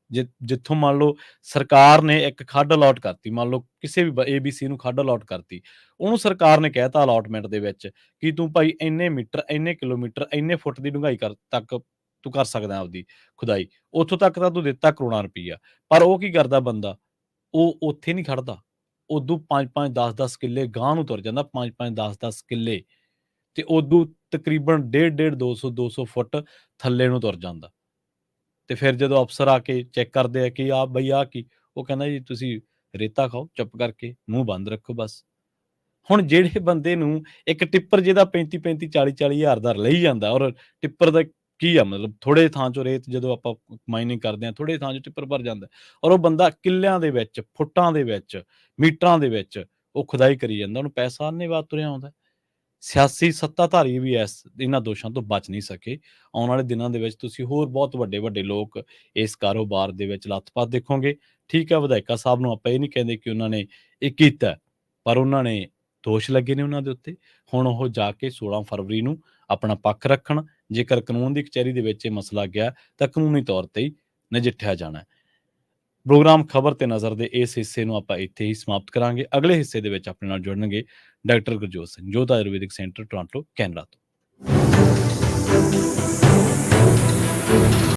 ਜਿੱਥੋਂ ਮੰਨ ਲਓ ਸਰਕਾਰ ਨੇ ਇੱਕ ਖੱਡ ਅਲਾਟ ਕਰਤੀ, ਮੰਨ ਲਓ ਕਿਸੇ ਵੀ ABC ਨੂੰ ਖੱਡ ਅਲਾਟ ਕਰਤੀ, ਉਹਨੂੰ ਸਰਕਾਰ ਨੇ ਕਹਿ ਤਾ ਅਲਾਟਮੈਂਟ ਦੇ ਵਿੱਚ ਕਿ ਤੂੰ ਭਾਈ ਇੰਨੇ ਮੀਟਰ, ਇੰਨੇ ਕਿਲੋਮੀਟਰ, ਇੰਨੇ ਫੁੱਟ ਦੀ ਡੂੰਘਾਈ ਤੱਕ ਤੂੰ ਕਰ ਸਕਦਾ ਆਪਦੀ ਖੁਦਾਈ, ਉੱਥੋਂ ਤੱਕ ਤਾਂ ਤੂੰ ਦਿੱਤਾ ਕਰੋੜਾਂ ਰੁਪਈਆ। ਪਰ ਉਹ ਕੀ ਕਰਦਾ ਬੰਦਾ, ਉਹ ਉੱਥੇ ਨਹੀਂ ਖੜਦਾ, ਉਦੋਂ 5-5, 10-10 ਕਿੱਲੇ ਗਾਂਹ ਨੂੰ ਤੁਰ ਜਾਂਦਾ, 5-5, 10-10 ਕਿੱਲੇ, ਤੇ ਉਦੋਂ ਤਕਰੀਬਨ 1.5-1.5, 200-200 ਫੁੱਟ ਥੱਲੇ ਨੂੰ ਤੁਰ ਜਾਂਦਾ। ਤੇ ਫਿਰ ਜਦੋਂ ਅਫਸਰ ਆ ਕੇ ਚੈੱਕ ਕਰਦੇ ਆ ਕਿ ਆ ਬਈ ਆ ਕੀ, ਉਹ ਕਹਿੰਦਾ ਜੀ ਤੁਸੀਂ ਰੇਤਾ ਖਾਓ ਚੁੱਪ ਕਰਕੇ, ਮੂੰਹ ਬੰਦ ਰੱਖੋ ਬਸ। ਹੁਣ ਜਿਹੜੇ ਬੰਦੇ ਨੂੰ ਇੱਕ ਟਿੱਪਰ ਜਿਹਦਾ 35-35, 40-40 ਹਜ਼ਾਰ ਦਾ ਲਈ ਜਾਂਦਾ, ਔਰ ਟਿੱਪਰ ਦਾ ਕੀ ਆ ਮਤਲਬ, ਥੋੜੇ ਥਾਂ ਚੋਂ ਰੇਤ ਜਦੋਂ ਆਪਾਂ ਮਾਈਨਿੰਗ ਕਰਦੇ ਹਾਂ, ਥੋੜੇ ਥਾਂ ਚੋਂ ਟਿੱਪਰ ਭਰ ਜਾਂਦਾ, ਔਰ ਉਹ ਬੰਦਾ ਕਿੱਲਿਆਂ ਦੇ ਵਿੱਚ, ਫੁੱਟਾਂ ਦੇ ਵਿੱਚ, ਮੀਟਰਾਂ ਦੇ ਵਿੱਚ ਉਹ ਖੁਦਾਈ ਕਰੀ ਜਾਂਦਾ, ਉਹਨੂੰ ਪੈਸਾ ਅੰਨ੍ਹੇਵਾਹ ਤੁਰਿਆ ਆਉਂਦਾ। ਸਿਆਸੀ ਸੱਤਾਧਾਰੀ ਵੀ ਇਹਨਾਂ ਦੋਸ਼ਾਂ ਤੋਂ ਬਚ ਨਹੀਂ ਸਕੇ। ਆਉਣ ਵਾਲੇ ਦਿਨਾਂ ਦੇ ਵਿੱਚ ਤੁਸੀਂ ਹੋਰ ਬਹੁਤ ਵੱਡੇ ਲੋਕ ਇਸ ਕਾਰੋਬਾਰ ਦੇ ਵਿੱਚ ਲੱਥਪੱਥ ਦੇਖੋਗੇ। ਠੀਕ ਹੈ, ਵਿਧਾਇਕਾ ਸਾਹਿਬ ਨੂੰ ਆਪਾਂ ਇਹ ਨਹੀਂ ਕਹਿੰਦੇ ਕਿ ਉਹਨਾਂ ਨੇ ਇਹ ਕੀਤਾ, ਪਰ ਉਹਨਾਂ ਨੇ ਦੋਸ਼ ਲੱਗੇ ਨੇ ਉਹਨਾਂ ਦੇ ਉੱਤੇ। ਹੁਣ ਉਹ ਜਾ ਕੇ 16 ਫਰਵਰੀ ਨੂੰ ਆਪਣਾ ਪੱਖ ਰੱਖਣ। ਜੇਕਰ ਕਾਨੂੰਨ ਦੀ ਕਚਹਿਰੀ ਦੇ ਵਿੱਚ ਇਹ ਮਸਲਾ ਗਿਆ ਤਾਂ ਕਾਨੂੰਨੀ ਤੌਰ ਤੇ ਹੀ ਨਜਿੱਠਿਆ ਜਾਣਾ। ਪ੍ਰੋਗਰਾਮ ਖਬਰ ਤੇ ਨਜ਼ਰ ਦੇ ਇਸ ਹਿੱਸੇ ਨੂੰ ਆਪਾਂ ਇੱਥੇ ਹੀ ਸਮਾਪਤ ਕਰਾਂਗੇ। ਅਗਲੇ ਹਿੱਸੇ ਦੇ ਵਿੱਚ ਆਪਣੇ ਨਾਲ ਜੁੜਨਗੇ ਡਾਕਟਰ ਗੁਰਜੋਤ ਸਿੰਘ, ਜੋਧ ਆਯੁਰਵੈਦਿਕ ਸੈਂਟਰ, ਟੋਰਾਂਟੋ, ਕੈਨੇਡਾ ਤੋਂ।